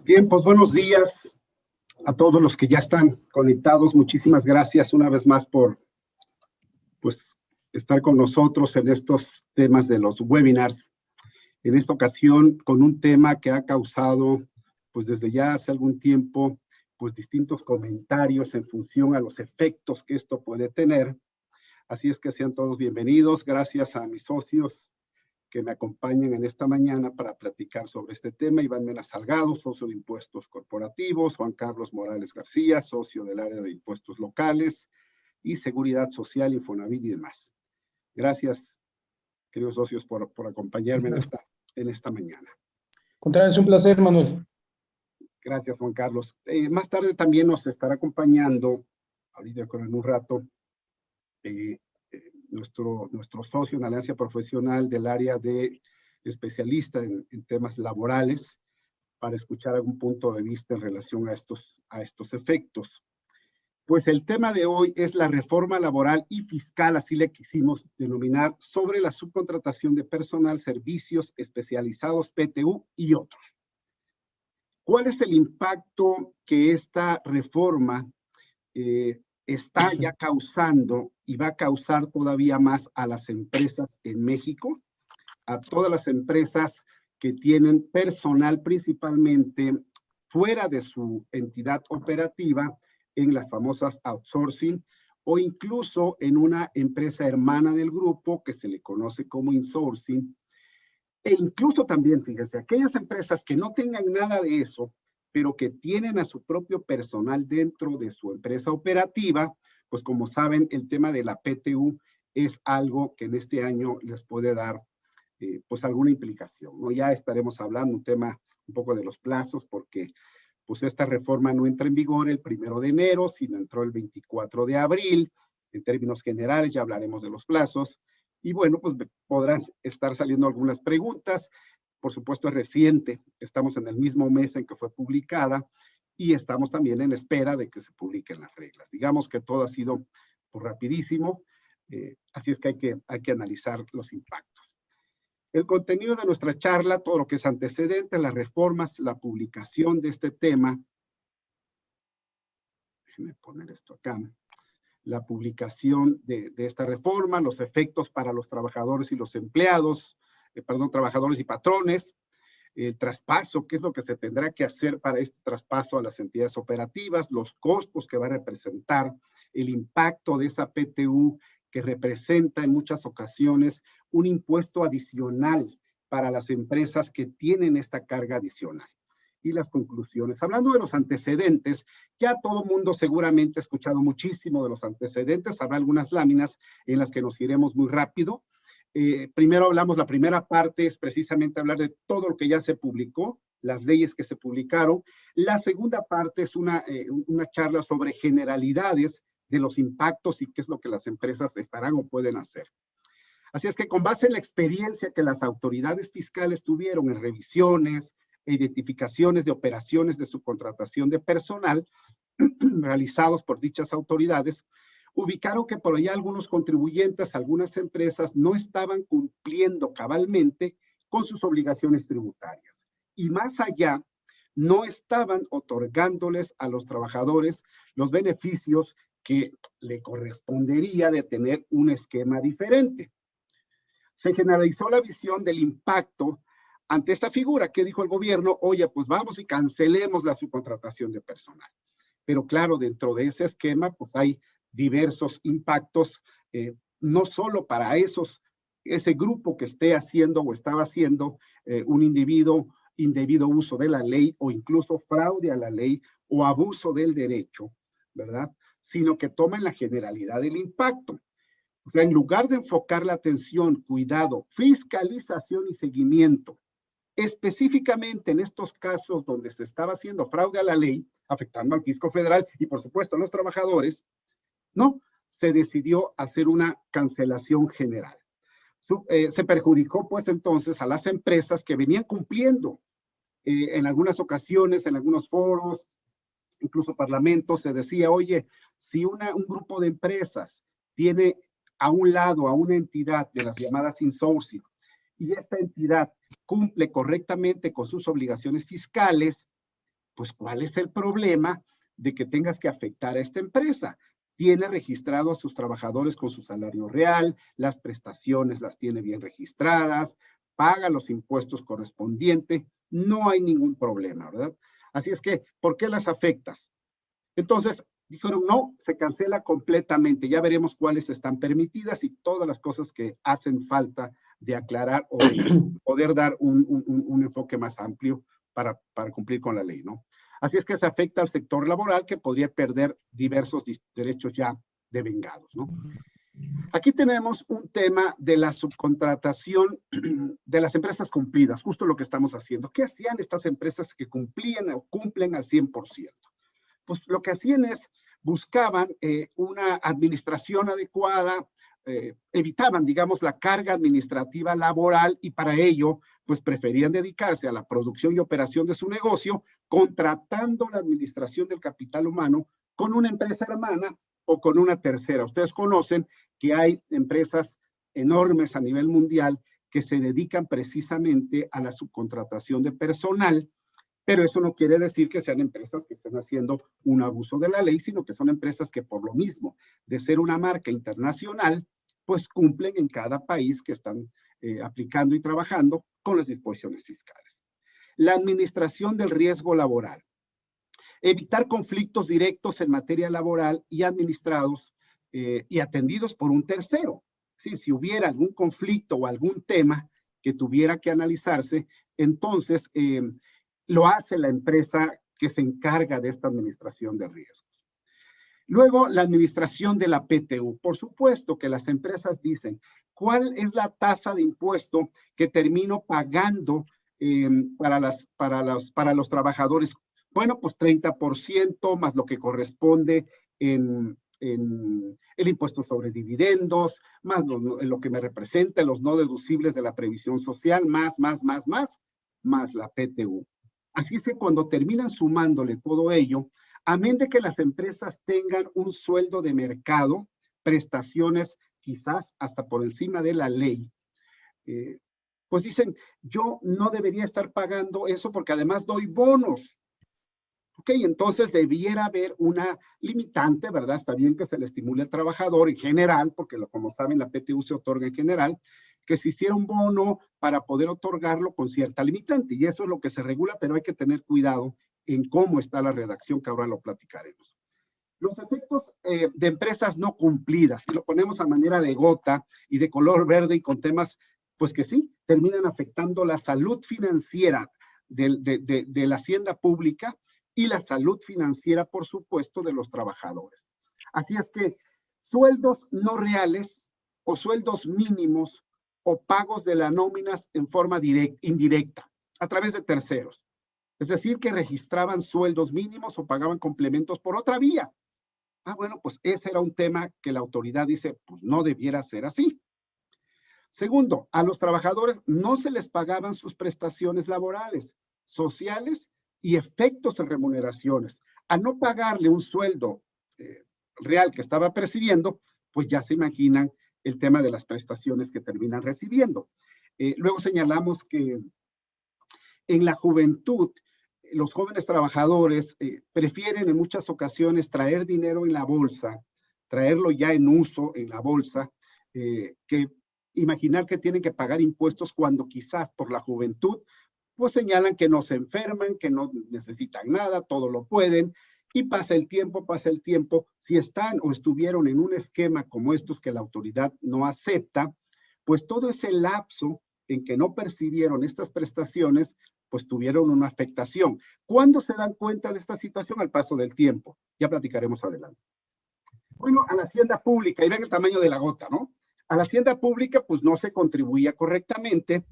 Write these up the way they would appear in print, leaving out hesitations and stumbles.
Bien, pues buenos días a todos los que ya están conectados. Muchísimas gracias una vez más por estar con nosotros en estos temas de los webinars. En esta ocasión con un tema que ha causado, pues desde ya hace algún tiempo, pues distintos comentarios en función a los efectos que esto puede tener. Así es que sean todos bienvenidos. Gracias a mis socios que me acompañan en esta mañana para platicar sobre este tema. Iván Mena Salgado, socio de Impuestos Corporativos, Juan Carlos Morales García, socio del área de Impuestos Locales y Seguridad Social, Infonavit y demás. Gracias, queridos socios, por acompañarme en esta mañana. Contrario, es un placer, Manuel. Gracias, Juan Carlos. Más tarde también nos estará acompañando, ahorita en un rato, nuestro socio en Alianza Profesional del área de especialista en temas laborales para escuchar algún punto de vista en relación a estos efectos. Pues el tema de hoy es la reforma laboral y fiscal, así le quisimos denominar, sobre la subcontratación de personal, servicios especializados, PTU y otros. ¿Cuál es el impacto que esta reforma está ya causando y va a causar todavía más a las empresas en México, a todas las empresas que tienen personal principalmente fuera de su entidad operativa, en las famosas outsourcing, o incluso en una empresa hermana del grupo que se le conoce como insourcing, e incluso también, fíjense, aquellas empresas que no tengan nada de eso, pero que tienen a su propio personal dentro de su empresa operativa, pues como saben, el tema de la PTU es algo que en este año les puede dar pues alguna implicación, ¿no? Ya estaremos hablando un tema un poco de los plazos, porque pues esta reforma no entra en vigor el 1 de enero, sino entró el 24 de abril. En términos generales ya hablaremos de los plazos. Y bueno, pues podrán estar saliendo algunas preguntas. Por supuesto, es reciente, estamos en el mismo mes en que fue publicada y estamos también en espera de que se publiquen las reglas. Digamos que todo ha sido pues, rapidísimo, así es que hay que analizar los impactos. El contenido de nuestra charla, todo lo que es antecedente, las reformas, la publicación de este tema, déjenme poner esto acá, la publicación de esta reforma, los efectos para los trabajadores y los empleados, trabajadores y patrones, el traspaso, qué es lo que se tendrá que hacer para este traspaso a las entidades operativas, los costos que va a representar, el impacto de esa PTU que representa en muchas ocasiones un impuesto adicional para las empresas que tienen esta carga adicional. Y las conclusiones. Hablando de los antecedentes, ya todo el mundo seguramente ha escuchado muchísimo de los antecedentes, habrá algunas láminas en las que nos iremos muy rápido. Primero hablamos, la primera parte es precisamente hablar de todo lo que ya se publicó, las leyes que se publicaron. La segunda parte es una charla sobre generalidades de los impactos y qué es lo que las empresas estarán o pueden hacer. Así es que con base en la experiencia que las autoridades fiscales tuvieron en revisiones, identificaciones de operaciones de subcontratación de personal realizados por dichas autoridades, ubicaron que por allá algunos contribuyentes, algunas empresas no estaban cumpliendo cabalmente con sus obligaciones tributarias. Y más allá, no estaban otorgándoles a los trabajadores los beneficios que le correspondería de tener un esquema diferente. Se generalizó la visión del impacto ante esta figura que dijo el gobierno, oye, pues vamos y cancelemos la subcontratación de personal. Pero claro, dentro de ese esquema, pues hay diversos impactos, no solo para ese grupo que esté haciendo o estaba haciendo un indebido uso de la ley o incluso fraude a la ley o abuso del derecho, ¿verdad? Sino que toman la generalidad del impacto. O sea, en lugar de enfocar la atención, cuidado, fiscalización y seguimiento, específicamente en estos casos donde se estaba haciendo fraude a la ley, afectando al fisco federal y por supuesto a los trabajadores, no, se decidió hacer una cancelación general. Se perjudicó pues entonces a las empresas que venían cumpliendo en algunas ocasiones, en algunos foros, incluso parlamentos, se decía, oye, si un grupo de empresas tiene a un lado a una entidad de las llamadas insourcing y esta entidad cumple correctamente con sus obligaciones fiscales, pues ¿cuál es el problema de que tengas que afectar a esta empresa? Tiene registrado a sus trabajadores con su salario real, las prestaciones las tiene bien registradas, paga los impuestos correspondientes, no hay ningún problema, ¿verdad? Así es que, ¿por qué las afectas? Entonces, dijeron, no, se cancela completamente, ya veremos cuáles están permitidas y todas las cosas que hacen falta de aclarar o de poder dar un enfoque más amplio para cumplir con la ley, ¿no? Así es que se afecta al sector laboral que podría perder diversos derechos ya devengados, ¿no? Aquí tenemos un tema de la subcontratación de las empresas cumplidas, justo lo que estamos haciendo. ¿Qué hacían estas empresas que cumplían o cumplen al 100%? Pues lo que hacían es, buscaban una administración adecuada, evitaban, digamos, la carga administrativa laboral y para ello, pues preferían dedicarse a la producción y operación de su negocio, contratando la administración del capital humano con una empresa hermana o con una tercera. Ustedes conocen que hay empresas enormes a nivel mundial que se dedican precisamente a la subcontratación de personal, pero eso no quiere decir que sean empresas que estén haciendo un abuso de la ley, sino que son empresas que por lo mismo de ser una marca internacional, pues cumplen en cada país que están aplicando y trabajando con las disposiciones fiscales. La administración del riesgo laboral. Evitar conflictos directos en materia laboral y administrados y atendidos por un tercero. ¿Sí? Si hubiera algún conflicto o algún tema que tuviera que analizarse, entonces lo hace la empresa que se encarga de esta administración de riesgos. Luego, la administración de la PTU. Por supuesto que las empresas dicen, ¿cuál es la tasa de impuesto que termino pagando para los trabajadores? Bueno, pues 30% más lo que corresponde en el impuesto sobre dividendos, más lo que me representa, los no deducibles de la previsión social, más la PTU. Así es que cuando terminan sumándole todo ello, amén de que las empresas tengan un sueldo de mercado, prestaciones quizás hasta por encima de la ley, pues dicen, yo no debería estar pagando eso porque además doy bonos. Ok, entonces debiera haber una limitante, ¿verdad? Está bien que se le estimule al trabajador en general, porque como saben la PTU se otorga en general, que se hiciera un bono para poder otorgarlo con cierta limitante, y eso es lo que se regula, pero hay que tener cuidado en cómo está la redacción, que ahora lo platicaremos. Los efectos de empresas no cumplidas, y lo ponemos a manera de gota y de color verde y con temas, pues que sí, terminan afectando la salud financiera de la hacienda pública y la salud financiera, por supuesto, de los trabajadores. Así es que sueldos no reales o sueldos mínimos o pagos de las nóminas en forma indirecta, a través de terceros. Es decir, que registraban sueldos mínimos o pagaban complementos por otra vía. Bueno, pues ese era un tema que la autoridad dice, pues no debiera ser así. Segundo, a los trabajadores no se les pagaban sus prestaciones laborales, sociales y efectos en remuneraciones. Al no pagarle un sueldo real que estaba percibiendo, pues ya se imaginan el tema de las prestaciones que terminan recibiendo. Luego señalamos que en la juventud, los jóvenes trabajadores prefieren en muchas ocasiones traer dinero en la bolsa, traerlo ya en uso en la bolsa, que imaginar que tienen que pagar impuestos cuando quizás por la juventud, pues señalan que no se enferman, que no necesitan nada, todo lo pueden, y pasa el tiempo, si están o estuvieron en un esquema como estos que la autoridad no acepta, pues todo ese lapso en que no percibieron estas prestaciones, pues tuvieron una afectación. ¿Cuándo se dan cuenta de esta situación? Al paso del tiempo. Ya platicaremos adelante. Bueno, a la hacienda pública, y ven el tamaño de la gota, ¿no? A la hacienda pública, pues no se contribuía correctamente.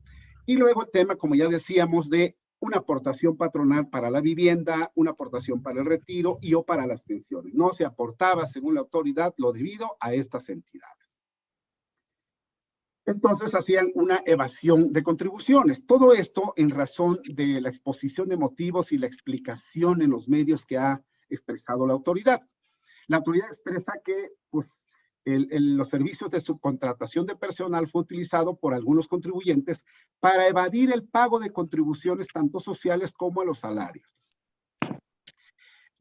Y luego el tema, como ya decíamos, de una aportación patronal para la vivienda, una aportación para el retiro y o para las pensiones. No se aportaba, según la autoridad, lo debido a estas entidades. Entonces hacían una evasión de contribuciones. Todo esto en razón de la exposición de motivos y la explicación en los medios que ha expresado la autoridad. La autoridad expresa que pues, los servicios de subcontratación de personal fue utilizado por algunos contribuyentes para evadir el pago de contribuciones tanto sociales como a los salarios.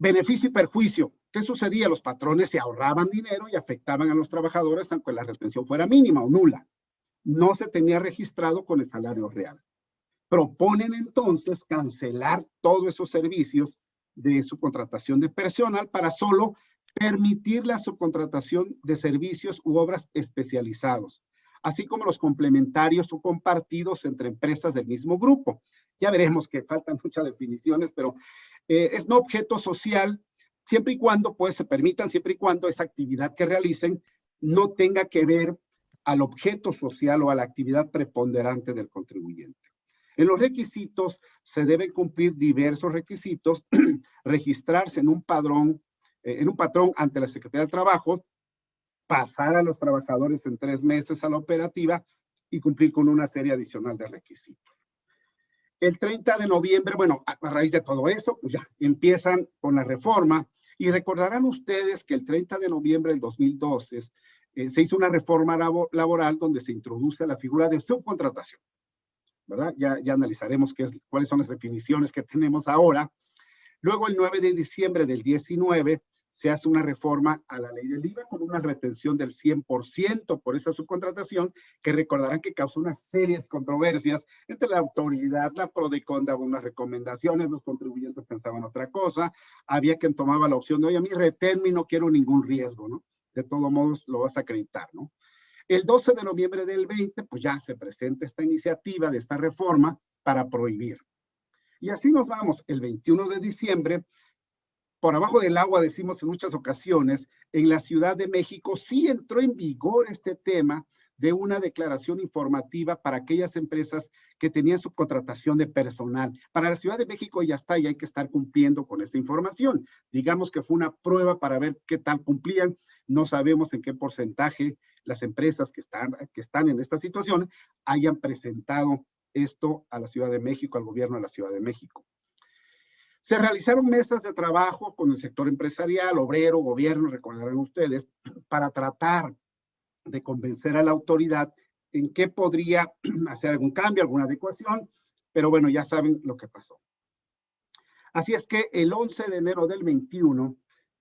Beneficio y perjuicio. ¿Qué sucedía? Los patrones se ahorraban dinero y afectaban a los trabajadores aunque la retención fuera mínima o nula. No se tenía registrado con el salario real. Proponen entonces cancelar todos esos servicios de subcontratación de personal para solo permitir la subcontratación de servicios u obras especializados, así como los complementarios o compartidos entre empresas del mismo grupo. Ya veremos que faltan muchas definiciones, pero es no objeto social, siempre y cuando pues se permitan, siempre y cuando esa actividad que realicen no tenga que ver al objeto social o a la actividad preponderante del contribuyente. En los requisitos se deben cumplir diversos requisitos, registrarse en un patrón ante la Secretaría del Trabajo, pasar a los trabajadores en 3 meses a la operativa y cumplir con una serie adicional de requisitos. El 30 de noviembre, bueno, a raíz de todo eso, pues ya empiezan con la reforma y recordarán ustedes que el 30 de noviembre del 2012 se hizo una reforma laboral donde se introduce la figura de subcontratación, ¿verdad? Ya analizaremos cuáles son las definiciones que tenemos ahora. Luego, el 9 de diciembre del 19, se hace una reforma a la ley del IVA con una retención del 100% por esa subcontratación, que recordarán que causó una serie de controversias entre la autoridad, la PRODECON daba unas recomendaciones, los contribuyentes pensaban otra cosa, había quien tomaba la opción de, oye, a mí reténme, no quiero ningún riesgo, ¿no? De todos modos, lo vas a acreditar, ¿no? El 12 de noviembre del 20, pues ya se presenta esta iniciativa de esta reforma para prohibir. Y así nos vamos. El 21 de diciembre, por abajo del agua, decimos en muchas ocasiones, en la Ciudad de México sí entró en vigor este tema de una declaración informativa para aquellas empresas que tenían subcontratación de personal. Para la Ciudad de México ya está, y hay que estar cumpliendo con esta información. Digamos que fue una prueba para ver qué tal cumplían. No sabemos en qué porcentaje las empresas que están en esta situación hayan presentado esto a la Ciudad de México, al gobierno de la Ciudad de México. Se realizaron mesas de trabajo con el sector empresarial, obrero, gobierno, recordarán ustedes, para tratar de convencer a la autoridad en qué podría hacer algún cambio, alguna adecuación, pero bueno, ya saben lo que pasó. Así es que el 11 de enero del 21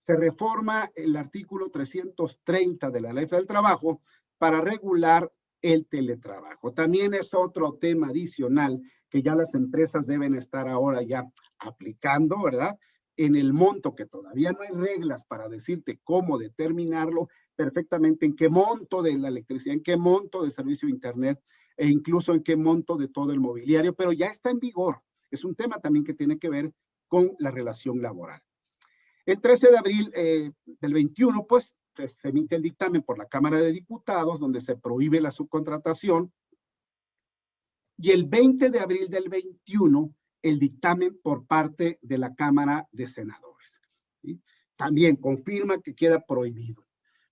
se reforma el artículo 330 de la Ley del Trabajo para regular el teletrabajo. También es otro tema adicional que ya las empresas deben estar ahora ya aplicando, ¿verdad? En el monto, que todavía no hay reglas para decirte cómo determinarlo perfectamente, en qué monto de la electricidad, en qué monto de servicio de internet, e incluso en qué monto de todo el mobiliario, pero ya está en vigor. Es un tema también que tiene que ver con la relación laboral. El 13 de abril del 21, pues, se emite el dictamen por la Cámara de Diputados, donde se prohíbe la subcontratación, y el 20 de abril del 21, el dictamen por parte de la Cámara de Senadores, ¿sí? También confirma que queda prohibido.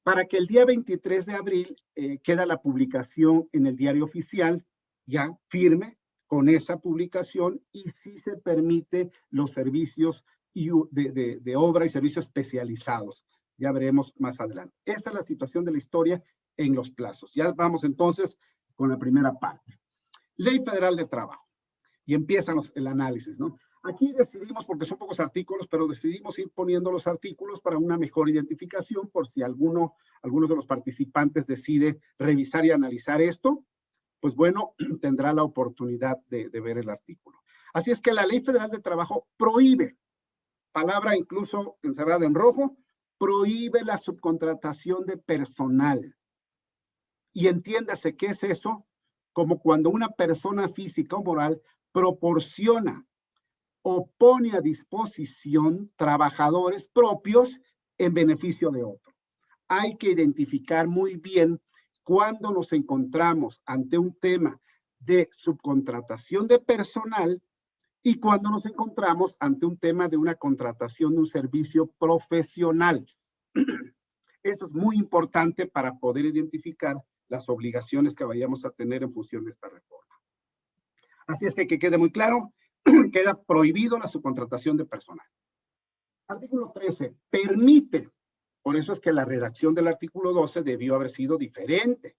Para que el día 23 de abril queda la publicación en el Diario Oficial, ya firme con esa publicación, y sí se permite los servicios de obra y servicios especializados. Ya veremos más adelante. Esta es la situación de la historia en los plazos. Ya vamos entonces con la primera parte. Ley Federal de Trabajo. Y empiezan el análisis, ¿no? Aquí decidimos, porque son pocos artículos, pero decidimos ir poniendo los artículos para una mejor identificación, por si algunos de los participantes decide revisar y analizar esto, pues bueno, tendrá la oportunidad de ver el artículo. Así es que la Ley Federal de Trabajo prohíbe, palabra incluso encerrada en rojo, prohíbe la subcontratación de personal. Y entiéndase qué es eso, como cuando una persona física o moral proporciona o pone a disposición trabajadores propios en beneficio de otro. Hay que identificar muy bien cuando nos encontramos ante un tema de subcontratación de personal y cuando nos encontramos ante un tema de una contratación de un servicio profesional. Eso es muy importante para poder identificar las obligaciones que vayamos a tener en función de esta reforma. Así es que quede muy claro, queda prohibido la subcontratación de personal. Artículo 13, permite, por eso es que la redacción del artículo 12 debió haber sido diferente,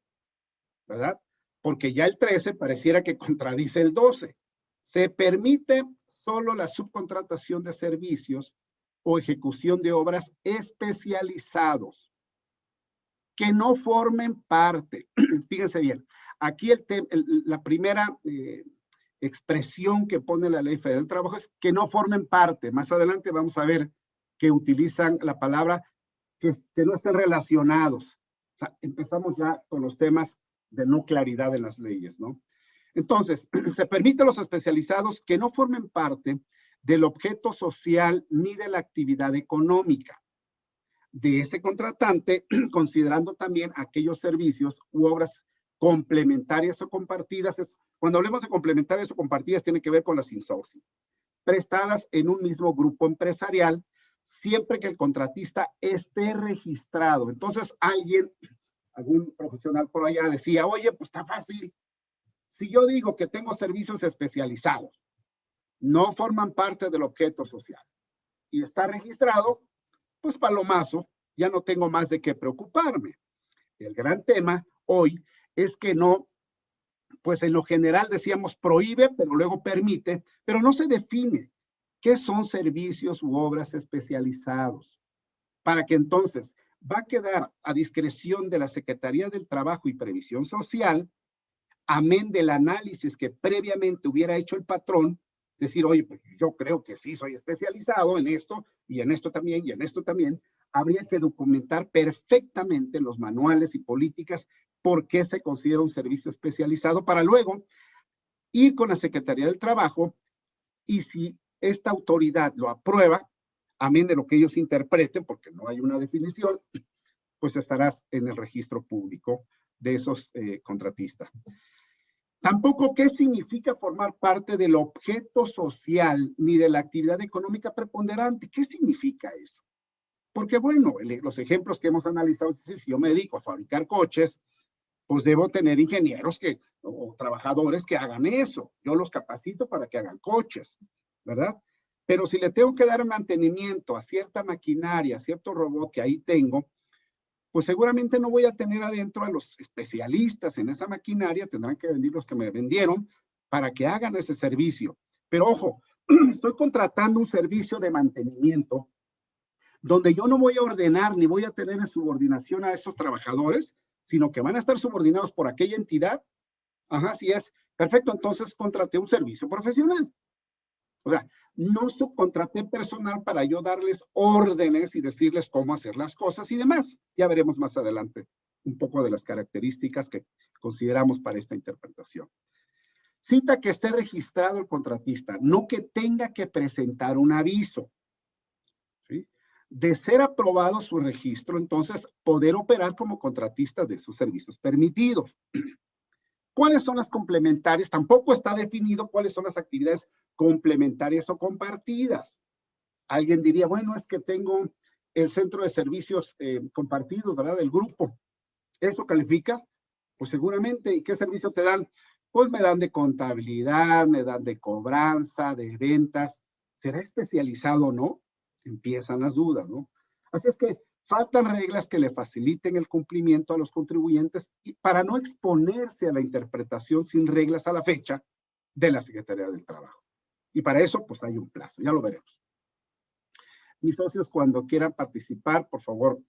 ¿verdad? Porque ya el 13 pareciera que contradice el 12. Se permite solo la subcontratación de servicios o ejecución de obras especializados que no formen parte. Fíjense bien, aquí la primera expresión que pone la Ley Federal del Trabajo es que no formen parte. Más adelante vamos a ver que utilizan la palabra que no estén relacionados. O sea, empezamos ya con los temas de no claridad en las leyes, ¿no? Entonces, se permite a los especializados que no formen parte del objeto social ni de la actividad económica de ese contratante, considerando también aquellos servicios u obras complementarias o compartidas. Cuando hablemos de complementarias o compartidas, tiene que ver con las insourcing, prestadas en un mismo grupo empresarial, siempre que el contratista esté registrado. Entonces, algún profesional por allá decía, oye, pues está fácil. Si yo digo que tengo servicios especializados, no forman parte del objeto social y está registrado, pues palomazo, ya no tengo más de qué preocuparme. El gran tema hoy es que no, pues en lo general decíamos prohíbe, pero luego permite, pero no se define qué son servicios u obras especializados, para que entonces va a quedar a discreción de la Secretaría del Trabajo y Previsión Social, amén del análisis que previamente hubiera hecho el patrón, decir, oye, pues yo creo que sí soy especializado en esto, y en esto también, y en esto también. Habría que documentar perfectamente en los manuales y políticas por qué se considera un servicio especializado, para luego ir con la Secretaría del Trabajo, y si esta autoridad lo aprueba, amén de lo que ellos interpreten, porque no hay una definición, pues estarás en el registro público de esos contratistas. Tampoco qué significa formar parte del objeto social ni de la actividad económica preponderante. ¿Qué significa eso? Porque bueno, los ejemplos que hemos analizado, si yo me dedico a fabricar coches, pues debo tener ingenieros o trabajadores que hagan eso. Yo los capacito para que hagan coches, ¿verdad? Pero si le tengo que dar mantenimiento a cierta maquinaria, a cierto robot que ahí tengo, pues seguramente no voy a tener adentro a los especialistas en esa maquinaria, tendrán que venir los que me vendieron para que hagan ese servicio. Pero ojo, estoy contratando un servicio de mantenimiento donde yo no voy a ordenar ni voy a tener en subordinación a esos trabajadores, sino que van a estar subordinados por aquella entidad. Ajá, así es. Perfecto, entonces contraté un servicio profesional. O sea, no subcontraté personal para yo darles órdenes y decirles cómo hacer las cosas y demás. Ya veremos más adelante un poco de las características que consideramos para esta interpretación. Cita que esté registrado el contratista, no que tenga que presentar un aviso. ¿Sí? De ser aprobado su registro, entonces poder operar como contratista de sus servicios permitidos. ¿Cuáles son las complementarias? Tampoco está definido cuáles son las actividades complementarias o compartidas. Alguien diría, bueno, es que tengo el centro de servicios compartidos, ¿verdad? Del grupo. ¿Eso califica? Pues seguramente. ¿Y qué servicio te dan? Pues me dan de contabilidad, me dan de cobranza, de ventas. ¿Será especializado o no? Empiezan las dudas, ¿no? Así es que faltan reglas que le faciliten el cumplimiento a los contribuyentes y para no exponerse a la interpretación sin reglas a la fecha de la Secretaría del Trabajo. Y para eso, pues hay un plazo, ya lo veremos. Mis socios, cuando quieran participar, por favor,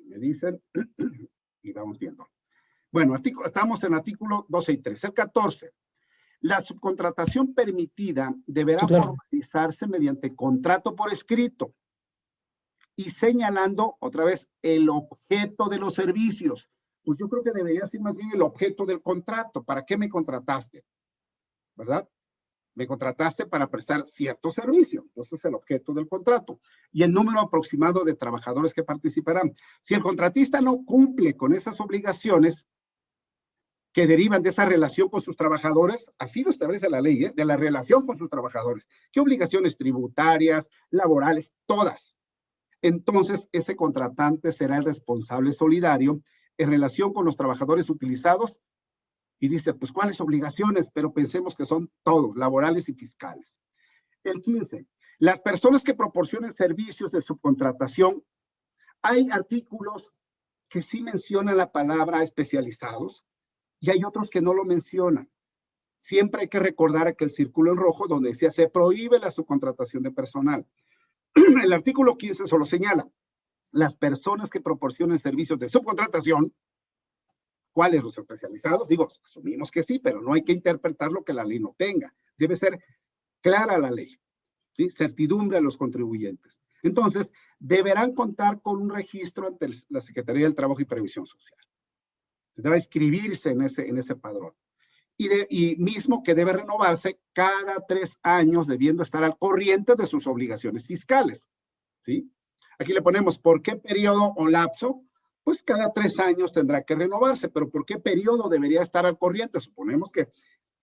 me dicen y vamos viendo. Bueno, estamos en artículo 12 y 13. El 14. La subcontratación permitida deberá formalizarse mediante contrato por escrito y señalando otra vez el objeto de los servicios. Pues yo creo que debería ser más bien el objeto del contrato. ¿Para qué me contrataste? ¿Verdad? Me contrataste para prestar cierto servicio. Entonces es el objeto del contrato. Y el número aproximado de trabajadores que participarán. Si el contratista no cumple con esas obligaciones que derivan de esa relación con sus trabajadores, así lo establece la ley, de la relación con sus trabajadores. ¿Qué obligaciones tributarias, laborales? Todas. Entonces, ese contratante será el responsable solidario en relación con los trabajadores utilizados y dice, pues, ¿cuáles obligaciones? Pero pensemos que son todos, laborales y fiscales. El 15. Las personas que proporcionen servicios de subcontratación, hay artículos que sí mencionan la palabra especializados y hay otros que no lo mencionan. Siempre hay que recordar aquel círculo en rojo donde decía, se prohíbe la subcontratación de personal. El artículo 15 solo señala las personas que proporcionen servicios de subcontratación. ¿Cuáles? Los especializados. Digo, asumimos que sí, pero no hay que interpretar lo que la ley no tenga. Debe ser clara la ley, ¿sí? Certidumbre a los contribuyentes. Entonces, deberán contar con un registro ante la Secretaría del Trabajo y Previsión Social. Deberá inscribirse en ese padrón. Y mismo que debe renovarse cada 3 años, debiendo estar al corriente de sus obligaciones fiscales, ¿sí? Aquí le ponemos por qué periodo o lapso. Pues cada 3 años tendrá que renovarse, pero ¿por qué periodo debería estar al corriente? Suponemos que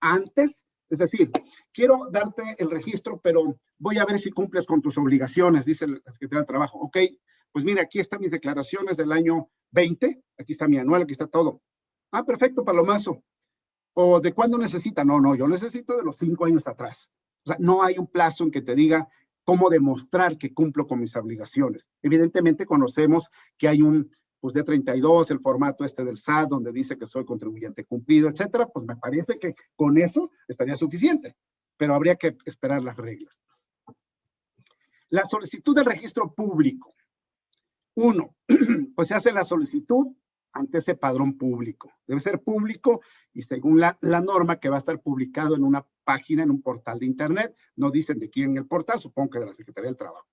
antes, es decir, quiero darte el registro, pero voy a ver si cumples con tus obligaciones, dice la Secretaría del Trabajo. Ok, pues mira, aquí están mis declaraciones del año 20, aquí está mi anual, aquí está todo. Ah, perfecto, Palomazo. ¿O de cuándo necesita? No, yo necesito de los 5 años atrás. O sea, no hay un plazo en que te diga cómo demostrar que cumplo con mis obligaciones. Evidentemente conocemos que hay un pues de 32, el formato del SAT, donde dice que soy contribuyente cumplido, etcétera, pues me parece que con eso estaría suficiente, pero habría que esperar las reglas. La solicitud del registro público. 1, pues se hace la solicitud ante ese padrón público. Debe ser público y según la norma que va a estar publicado en una página, en un portal de internet. No dicen de quién en el portal, supongo que de la Secretaría del Trabajo.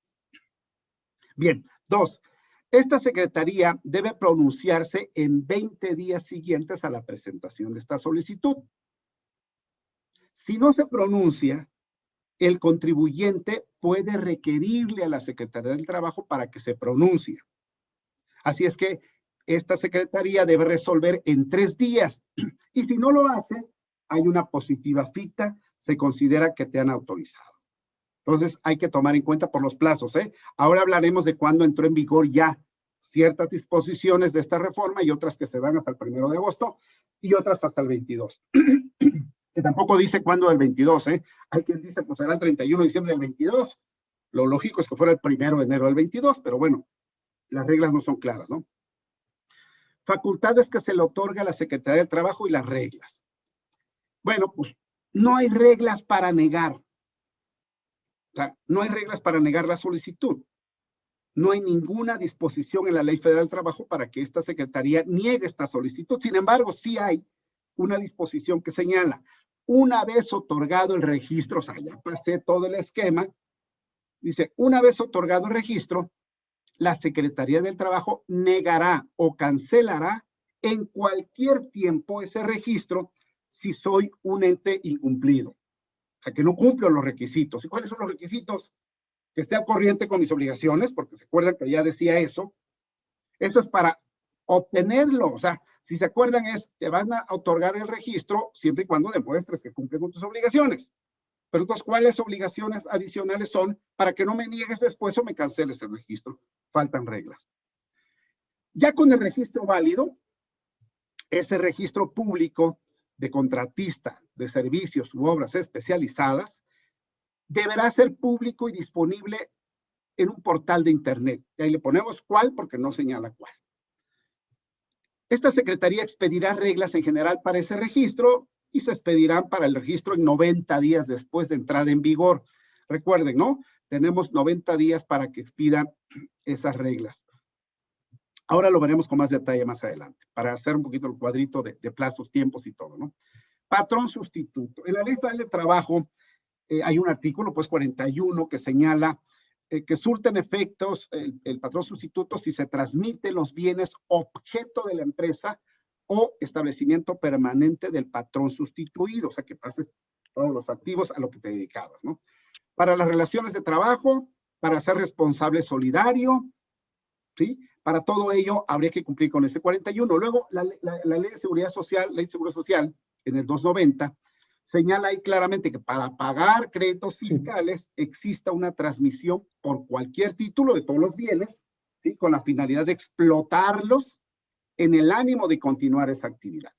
Bien, 2. Esta secretaría debe pronunciarse en 20 días siguientes a la presentación de esta solicitud. Si no se pronuncia, el contribuyente puede requerirle a la Secretaría del Trabajo para que se pronuncie. Así es que esta secretaría debe resolver en 3 días. Y si no lo hace, hay una positiva ficta, se considera que te han autorizado. Entonces, hay que tomar en cuenta por los plazos, ¿eh? Ahora hablaremos de cuándo entró en vigor ya ciertas disposiciones de esta reforma y otras que se van hasta el 1 de agosto y otras hasta el 22. Que tampoco dice cuándo el 22, ¿eh? Hay quien dice, pues será el 31 de diciembre del 22. Lo lógico es que fuera el 1 de enero del 22, pero bueno, las reglas no son claras, ¿no? Facultades que se le otorga a la Secretaría del Trabajo y las reglas. Bueno, pues no hay reglas para negar. O sea, no hay reglas para negar la solicitud. No hay ninguna disposición en la Ley Federal del Trabajo para que esta secretaría niegue esta solicitud. Sin embargo, sí hay una disposición que señala, una vez otorgado el registro, o sea, ya pasé todo el esquema, dice, una vez otorgado el registro, la Secretaría del Trabajo negará o cancelará en cualquier tiempo ese registro si soy un ente incumplido. O sea, que no cumplo los requisitos. ¿Y cuáles son los requisitos? Que esté al corriente con mis obligaciones, porque se acuerdan que ya decía eso. Eso es para obtenerlo. O sea, si se acuerdan te van a otorgar el registro siempre y cuando demuestres que cumple con tus obligaciones. Pero entonces, ¿cuáles obligaciones adicionales son para que no me niegues después o me canceles el registro? Faltan reglas. Ya con el registro válido, ese registro público de contratista de servicios u obras especializadas deberá ser público y disponible en un portal de internet. Y ahí le ponemos cuál porque no señala cuál. Esta secretaría expedirá reglas en general para ese registro y se expedirán para el registro en 90 días después de entrada en vigor. Recuerden, ¿no? Tenemos 90 días para que expidan esas reglas. Ahora lo veremos con más detalle más adelante, para hacer un poquito el cuadrito de plazos, tiempos y todo, ¿no? Patrón sustituto. En la Ley Federal de Trabajo hay un artículo, pues 41, que señala que surten efectos el patrón sustituto si se transmiten los bienes objeto de la empresa o establecimiento permanente del patrón sustituido, o sea, que pases todos los activos a lo que te dedicabas, ¿no? Para las relaciones de trabajo, para ser responsable solidario, ¿sí? Para todo ello habría que cumplir con ese 41. Luego, la Ley de Seguridad Social, Ley de Seguro Social, en el 290, señala ahí claramente que para pagar créditos fiscales exista una transmisión por cualquier título de todos los bienes, ¿sí? Con la finalidad de explotarlos en el ánimo de continuar esa actividad.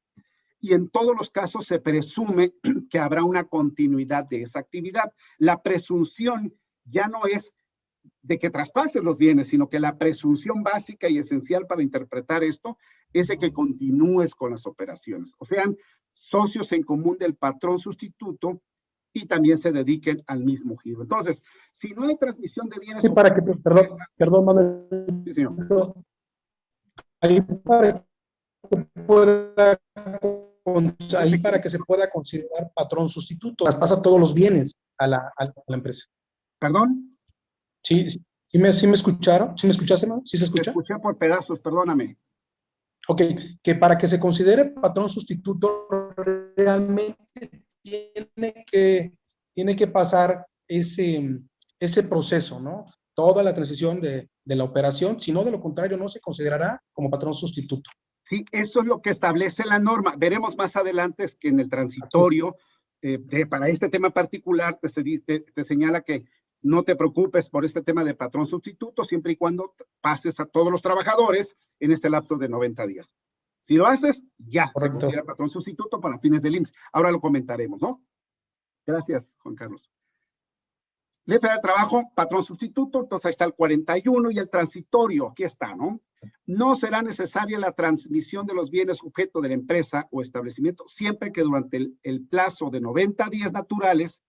Y en todos los casos se presume que habrá una continuidad de esa actividad. La presunción ya no es de que traspases los bienes, sino que la presunción básica y esencial para interpretar esto es de que continúes con las operaciones. O sean socios en común del patrón sustituto y también se dediquen al mismo giro. Entonces, si no hay transmisión de bienes... Sí, para que, perdón, Manuel. Sí, señor. Ahí para que pueda, ahí para que se pueda considerar patrón sustituto, traspasa todos los bienes a la empresa. ¿Perdón? Sí, ¿sí me escucharon? ¿Sí me escuchaste, Manuel? ¿Sí se Te escucha? escuché por pedazos, perdóname. Ok, que para que se considere patrón sustituto realmente tiene que pasar ese proceso, ¿no? Toda la transición de la operación, si no, de lo contrario, no se considerará como patrón sustituto. Sí, eso es lo que establece la norma. Veremos más adelante que en el transitorio, para este tema particular, te señala que no te preocupes por este tema de patrón sustituto, siempre y cuando pases a todos los trabajadores en este lapso de 90 días. Si lo haces, ya se considera patrón sustituto para fines del IMSS. Ahora lo comentaremos, ¿no? Gracias, Juan Carlos. Ley Federal de Trabajo, patrón sustituto, entonces ahí está el 41 y el transitorio, aquí está, ¿no? No será necesaria la transmisión de los bienes objeto de la empresa o establecimiento siempre que durante el plazo de 90 días naturales,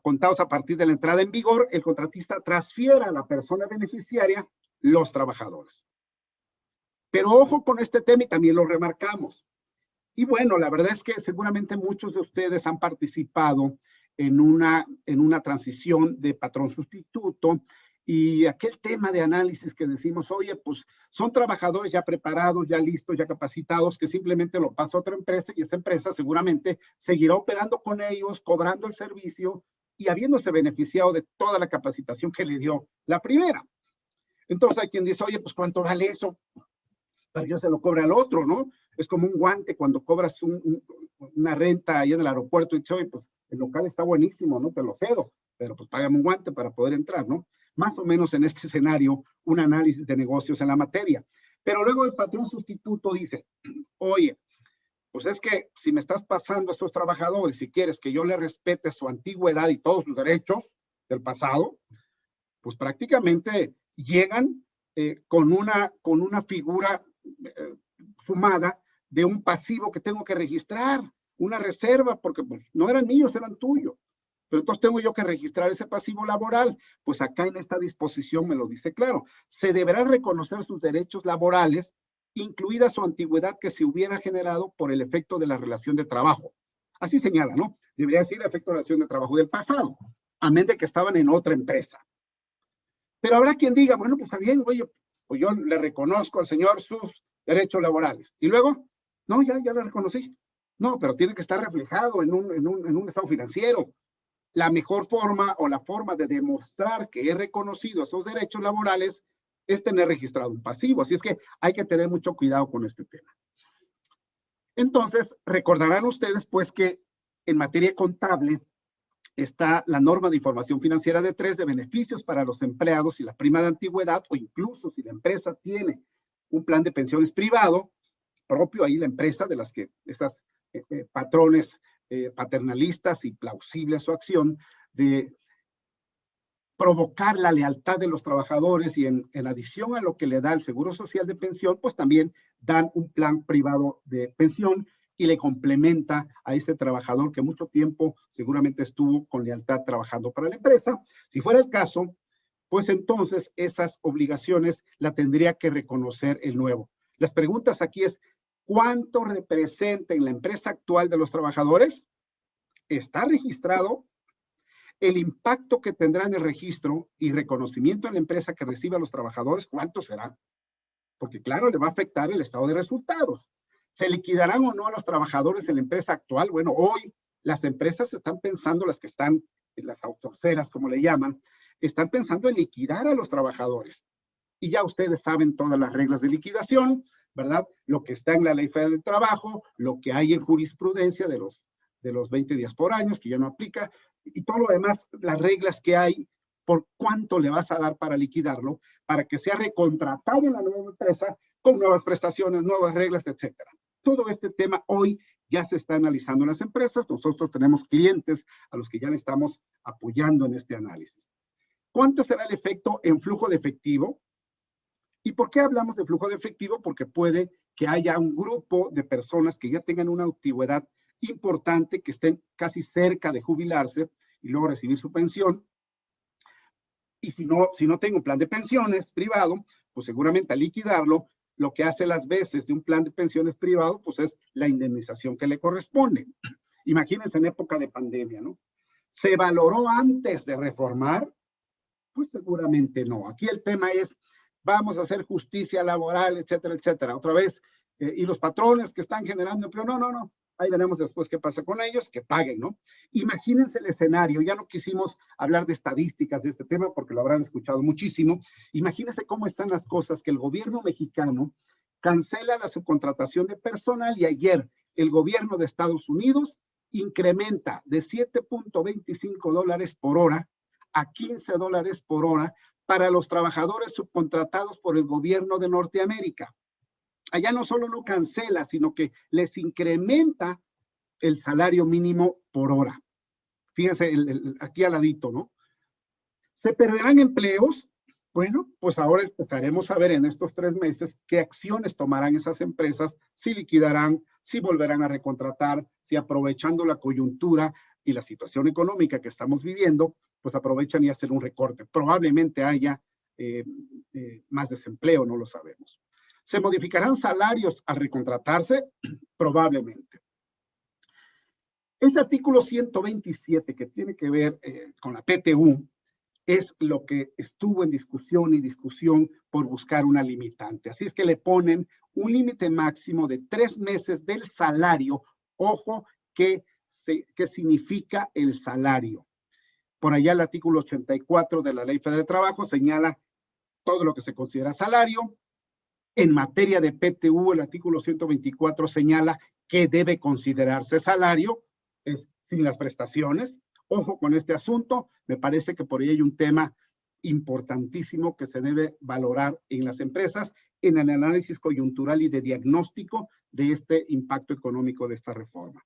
contados a partir de la entrada en vigor, el contratista transfiera a la persona beneficiaria los trabajadores. Pero ojo con este tema y también lo remarcamos. Y bueno, la verdad es que seguramente muchos de ustedes han participado en una transición de patrón sustituto y aquel tema de análisis que decimos, oye, pues son trabajadores ya preparados, ya listos, ya capacitados, que simplemente lo pasa a otra empresa y esa empresa seguramente seguirá operando con ellos, cobrando el servicio y habiéndose beneficiado de toda la capacitación que le dio la primera. Entonces hay quien dice, oye, pues ¿cuánto vale eso? Pero yo se lo cobro al otro, ¿no? Es como un guante cuando cobras una renta ahí en el aeropuerto y dices, oye, pues el local está buenísimo, ¿no? Te lo cedo, pero pues págame un guante para poder entrar, ¿no? Más o menos en este escenario, un análisis de negocios en la materia. Pero luego el patrón sustituto dice, oye, pues es que si me estás pasando a estos trabajadores, si quieres que yo le respete su antigüedad y todos sus derechos del pasado, pues prácticamente llegan con una figura sumada de un pasivo que tengo que registrar, una reserva, porque pues, no eran míos, eran tuyos. Pero entonces tengo yo que registrar ese pasivo laboral. Pues acá en esta disposición me lo dice claro. Se deberá reconocer sus derechos laborales, incluida su antigüedad que se hubiera generado por el efecto de la relación de trabajo. Así señala, ¿no? Debería decir el efecto de la relación de trabajo del pasado, a menos de que estaban en otra empresa. Pero habrá quien diga, bueno, pues está bien, oye, pues yo le reconozco al señor sus derechos laborales. Y luego, no, ya le reconocí. No, pero tiene que estar reflejado en un estado financiero. La mejor forma o la forma de demostrar que he reconocido esos derechos laborales es tener registrado un pasivo. Así es que hay que tener mucho cuidado con este tema. Entonces, recordarán ustedes, pues, que en materia contable está la norma de información financiera de 3 de beneficios para los empleados y la prima de antigüedad, o incluso si la empresa tiene un plan de pensiones privado propio, ahí la empresa de las que estas patrones paternalistas y plausible su acción de provocar la lealtad de los trabajadores y en adición a lo que le da el Seguro Social de Pensión, pues también dan un plan privado de pensión y le complementa a ese trabajador que mucho tiempo seguramente estuvo con lealtad trabajando para la empresa. Si fuera el caso, pues entonces esas obligaciones la tendría que reconocer el nuevo. Las preguntas aquí es, ¿cuánto representa en la empresa actual de los trabajadores? ¿Está registrado? El impacto que tendrá en el registro y reconocimiento en la empresa que reciba a los trabajadores, ¿cuánto será? Porque claro, le va a afectar el estado de resultados. ¿Se liquidarán o no a los trabajadores en la empresa actual? Bueno, hoy las empresas están pensando, las que están, las outsourceras, como le llaman, están pensando en liquidar a los trabajadores. Y ya ustedes saben todas las reglas de liquidación, ¿verdad? Lo que está en la Ley Federal del Trabajo, lo que hay en jurisprudencia de los 20 días por año, que ya no aplica, y todo lo demás, las reglas que hay, por cuánto le vas a dar para liquidarlo, para que sea recontratado en la nueva empresa con nuevas prestaciones, nuevas reglas, etcétera. Todo este tema hoy ya se está analizando en las empresas. Nosotros tenemos clientes a los que ya le estamos apoyando en este análisis. ¿Cuánto será el efecto en flujo de efectivo? ¿Y por qué hablamos de flujo de efectivo? Porque puede que haya un grupo de personas que ya tengan una antigüedad importante que estén casi cerca de jubilarse y luego recibir su pensión. Y si no tengo un plan de pensiones privado, pues seguramente al liquidarlo, lo que hace las veces de un plan de pensiones privado, pues es la indemnización que le corresponde. Imagínense en época de pandemia, ¿no? ¿Se valoró antes de reformar? Pues seguramente no. Aquí el tema es, vamos a hacer justicia laboral, etcétera, etcétera. Otra vez, y los patrones que están generando empleo, no. Ahí veremos después qué pasa con ellos, que paguen, ¿no? Imagínense el escenario, ya no quisimos hablar de estadísticas de este tema porque lo habrán escuchado muchísimo. Imagínense cómo están las cosas, que el gobierno mexicano cancela la subcontratación de personal y ayer el gobierno de Estados Unidos incrementa de $7.25 por hora a $15 por hora para los trabajadores subcontratados por el gobierno de Norteamérica. Allá no solo no cancela, sino que les incrementa el salario mínimo por hora. Fíjense, aquí al ladito, ¿no? ¿Se perderán empleos? Bueno, pues ahora empezaremos a ver en estos 3 meses qué acciones tomarán esas empresas, si liquidarán, si volverán a recontratar, si aprovechando la coyuntura y la situación económica que estamos viviendo, pues aprovechan y hacen un recorte. Probablemente haya más desempleo, no lo sabemos. ¿Se modificarán salarios al recontratarse? Probablemente. Ese artículo 127 que tiene que ver con la PTU es lo que estuvo en discusión por buscar una limitante. Así es que le ponen un límite máximo de 3 meses del salario. Ojo, ¿qué significa el salario? Por allá el artículo 84 de la Ley Federal de Trabajo señala todo lo que se considera salario. En materia de PTU, el artículo 124 señala que debe considerarse salario, sin las prestaciones. Ojo con este asunto, me parece que por ahí hay un tema importantísimo que se debe valorar en las empresas en el análisis coyuntural y de diagnóstico de este impacto económico de esta reforma.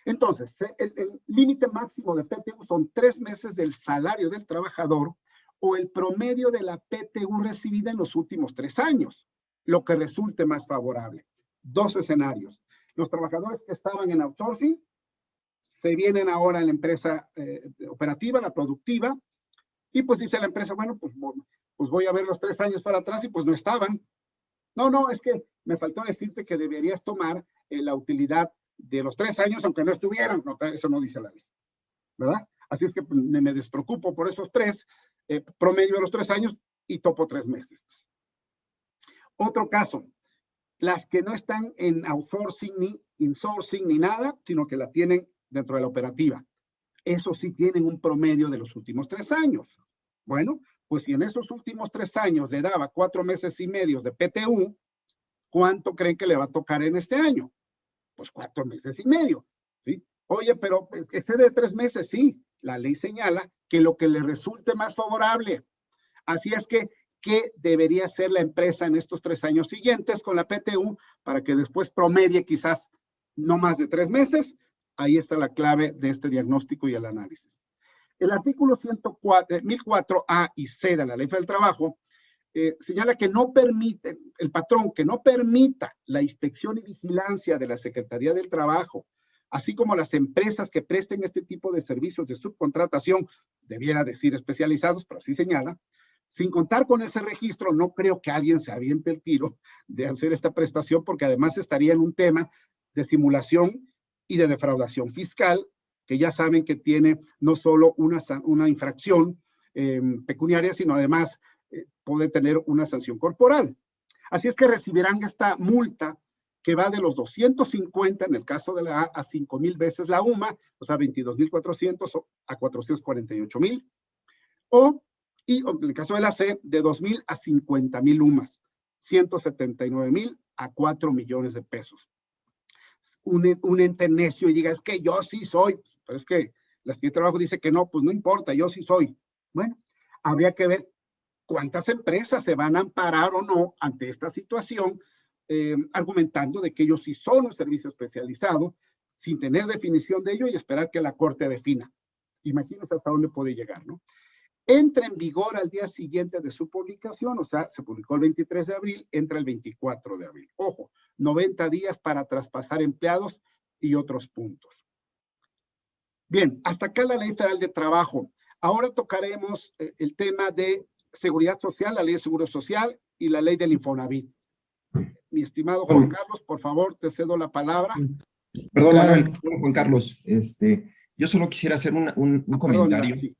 Entonces, el límite máximo de PTU son 3 meses del salario del trabajador o el promedio de la PTU recibida en los últimos 3 años, lo que resulte más favorable. 2 escenarios. Los trabajadores que estaban en outsourcing se vienen ahora en la empresa operativa, la productiva, y pues dice la empresa, bueno, pues voy a ver los 3 años para atrás y pues no estaban. No, es que me faltó decirte que deberías tomar la utilidad de los 3 años, aunque no estuvieran. No, eso no dice la ley, ¿verdad? Así es que me despreocupo por esos 3, promedio de los 3 años y topo 3 meses. Otro caso, las que no están en outsourcing ni insourcing ni nada, sino que la tienen dentro de la operativa. Eso sí tienen un promedio de los últimos 3 años. Bueno, pues si en esos últimos 3 años le daba 4 meses y medio de PTU, ¿cuánto creen que le va a tocar en este año? Pues 4 meses y medio, ¿sí? Oye, pero excede 3 meses, sí. La ley señala que lo que le resulte más favorable. Así es que, ¿qué debería hacer la empresa en estos 3 años siguientes con la PTU para que después promedie quizás no más de 3 meses? Ahí está la clave de este diagnóstico y el análisis. El artículo 1004A y C de la Ley Federal del Trabajo señala que no permite, el patrón que no permita la inspección y vigilancia de la Secretaría del Trabajo, así como las empresas que presten este tipo de servicios de subcontratación, debiera decir especializados, pero así señala, sin contar con ese registro, no creo que alguien se aviente el tiro de hacer esta prestación, porque además estaría en un tema de simulación y de defraudación fiscal, que ya saben que tiene no solo una infracción pecuniaria, sino además puede tener una sanción corporal. Así es que recibirán esta multa que va de los 250 en el caso de la A a 5,000 veces la UMA, o sea, 22,400 a 448,000, y en el caso de la C, de 2,000 a 50,000 UMAs, 179,000 a 4 millones de pesos. Un ente necio y diga, es que yo sí soy, pero es que la Secretaría de Trabajo dice que no, pues no importa, yo sí soy. Bueno, habría que ver cuántas empresas se van a amparar o no ante esta situación, argumentando de que ellos sí son un servicio especializado, sin tener definición de ello y esperar que la Corte defina. Imagínense hasta dónde puede llegar, ¿no? Entra en vigor al día siguiente de su publicación, o sea, se publicó el 23 de abril, entra el 24 de abril. Ojo, 90 días para traspasar empleados y otros puntos. Bien, hasta acá la Ley Federal de Trabajo. Ahora tocaremos el tema de Seguridad Social, la Ley de Seguro Social y la Ley del Infonavit. Mi estimado Juan Carlos, por favor, te cedo la palabra. Perdón, Claro. Manuel, Juan Carlos, yo solo quisiera hacer un comentario Perdón, sí.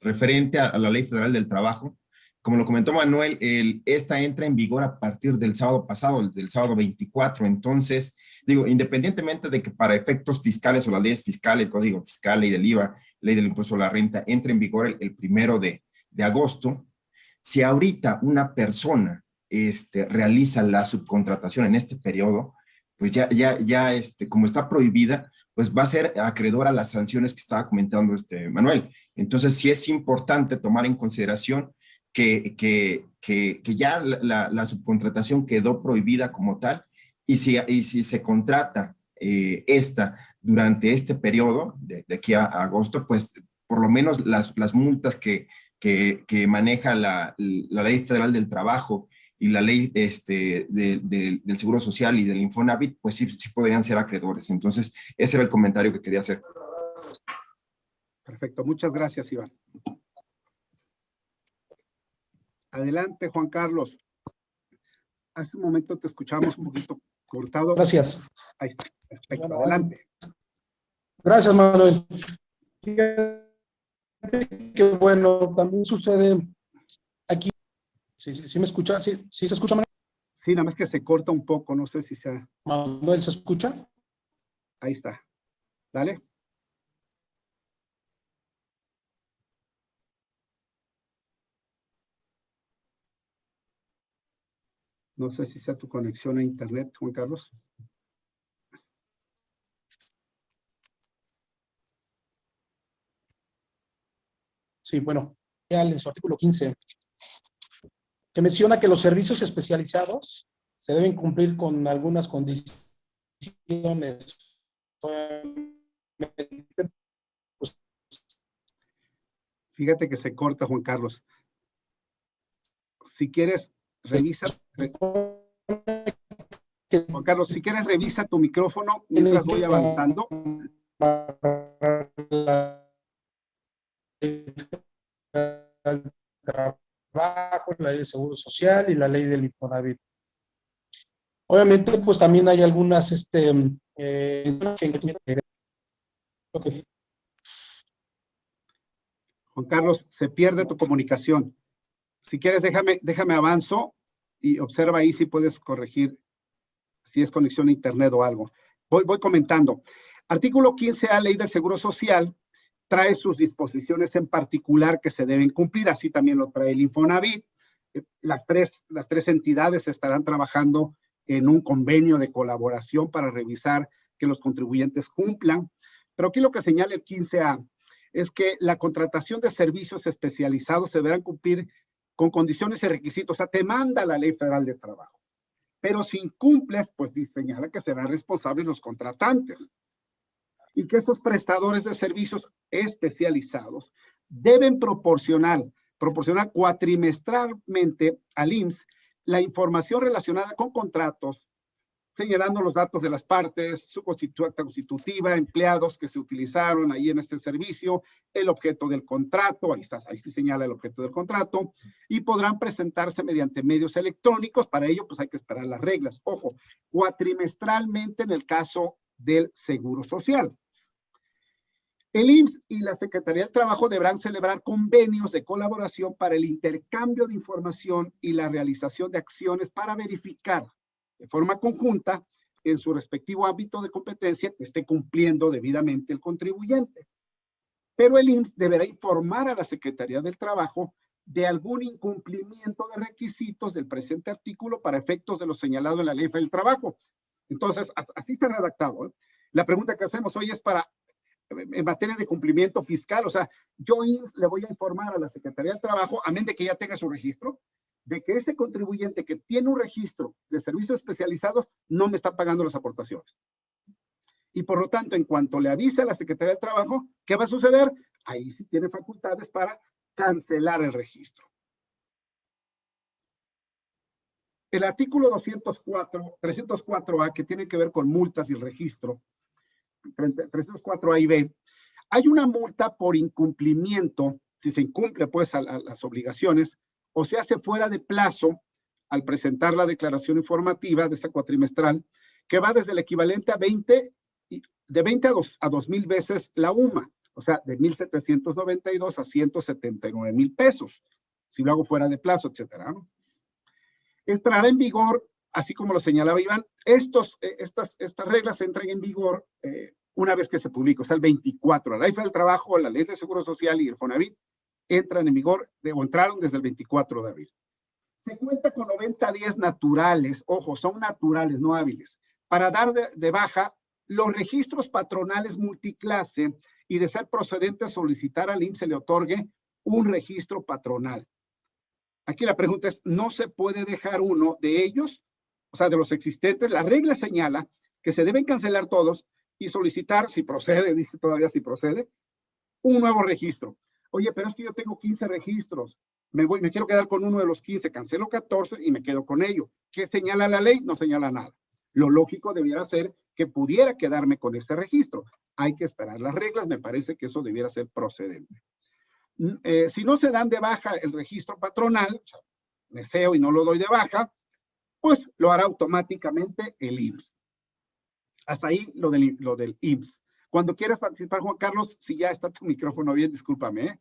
referente a la Ley Federal del Trabajo. Como lo comentó Manuel, esta entra en vigor a partir del sábado pasado, del sábado 24. Entonces, digo, independientemente de que para efectos fiscales o las leyes fiscales, Código Fiscal, Ley del IVA, Ley del Impuesto a la Renta, entre en vigor el 1 de agosto, si ahorita una persona realiza la subcontratación en este periodo, pues ya como está prohibida, pues va a ser acreedora a las sanciones que estaba comentando Manuel. Entonces, sí es importante tomar en consideración que ya la subcontratación quedó prohibida como tal, y si se contrata durante este periodo, de aquí a agosto, pues por lo menos las multas que maneja la Ley Federal del Trabajo y la ley del Seguro Social y del Infonavit, pues sí podrían ser acreedores. Entonces, ese era el comentario que quería hacer. Perfecto, muchas gracias, Iván. Adelante, Juan Carlos. Hace un momento te escuchamos un poquito cortado. Gracias. Ahí está, perfecto, adelante. Gracias, Manuel. Qué bueno, también sucede aquí. ¿Sí me escucha? ¿Sí se escucha, Manuel? Sí, nada más que se corta un poco, no sé si sea. Manuel, ¿se escucha? Ahí está. Dale. No sé si sea tu conexión a internet, Juan Carlos. Sí, bueno, en su artículo 15, que menciona que los servicios especializados se deben cumplir con algunas condiciones. Fíjate que se corta, Juan Carlos. Si quieres, revisa. Juan Carlos, si quieres, revisa tu micrófono mientras voy avanzando. Trabajo, la ley de Seguro Social y la ley del Infonavit. Obviamente, pues también hay algunas, okay. Juan Carlos, se pierde tu comunicación. Si quieres, déjame avanzo y observa ahí si puedes corregir si es conexión a internet o algo. Voy comentando. Artículo 15A, Ley del Seguro Social, trae sus disposiciones en particular que se deben cumplir, así también lo trae el Infonavit. Las tres entidades estarán trabajando en un convenio de colaboración para revisar que los contribuyentes cumplan. Pero aquí lo que señala el 15A es que la contratación de servicios especializados se deberán cumplir con condiciones y requisitos. O sea, te manda la Ley Federal de Trabajo. Pero si incumples, pues señala que serán responsables los contratantes. Y que esos prestadores de servicios especializados deben proporcionar cuatrimestralmente al IMSS la información relacionada con contratos, señalando los datos de las partes, su acta constitutiva, empleados que se utilizaron ahí en este servicio, el objeto del contrato, ahí se señala el objeto del contrato, y podrán presentarse mediante medios electrónicos. Para ello, pues hay que esperar las reglas. Ojo, cuatrimestralmente en el caso del Seguro Social. El IMSS y la Secretaría del Trabajo deberán celebrar convenios de colaboración para el intercambio de información y la realización de acciones para verificar de forma conjunta en su respectivo ámbito de competencia que esté cumpliendo debidamente el contribuyente. Pero el IMSS deberá informar a la Secretaría del Trabajo de algún incumplimiento de requisitos del presente artículo para efectos de lo señalado en la Ley del Trabajo. Entonces, así está redactado, ¿eh? La pregunta que hacemos hoy es en materia de cumplimiento fiscal. O sea, yo le voy a informar a la Secretaría del Trabajo, amén de que ya tenga su registro, de que ese contribuyente que tiene un registro de servicios especializados no me está pagando las aportaciones. Y por lo tanto, en cuanto le avise a la Secretaría del Trabajo, ¿qué va a suceder? Ahí sí tiene facultades para cancelar el registro. El artículo 304A, que tiene que ver con multas y el registro, 304 A y B, hay una multa por incumplimiento, si se incumple pues a las obligaciones, o se hace fuera de plazo al presentar la declaración informativa de esta cuatrimestral, que va desde el equivalente a 20, de 20 a 2,000 veces la UMA, o sea, de 1,792 a 179,000 pesos, si lo hago fuera de plazo, etcétera, ¿no? Entrará en vigor, así como lo señalaba Iván, estas reglas entran en vigor una vez que se publica, o sea, el 24. La Ley Federal del Trabajo, la Ley de Seguro Social y el Fonavit entran en vigor, o entraron desde el 24 de abril. Se cuenta con 90 días naturales, ojo, son naturales, no hábiles, para dar de baja los registros patronales multiclase y de ser procedente a solicitar al IMSS se le otorgue un registro patronal. Aquí la pregunta es, ¿no se puede dejar uno de ellos? O sea, de los existentes, la regla señala que se deben cancelar todos y solicitar, si procede, dice todavía si procede, un nuevo registro. Oye, pero es que yo tengo 15 registros, me quiero quedar con uno de los 15, cancelo 14 y me quedo con ello. ¿Qué señala la ley? No señala nada. Lo lógico debiera ser que pudiera quedarme con este registro. Hay que esperar las reglas, me parece que eso debiera ser procedente. Si no se dan de baja el registro patronal, o sea, me feo y no lo doy de baja, pues lo hará automáticamente el IMSS. Hasta ahí lo del IMSS. Cuando quieras participar, Juan Carlos, si ya está tu micrófono bien, discúlpame, ¿eh?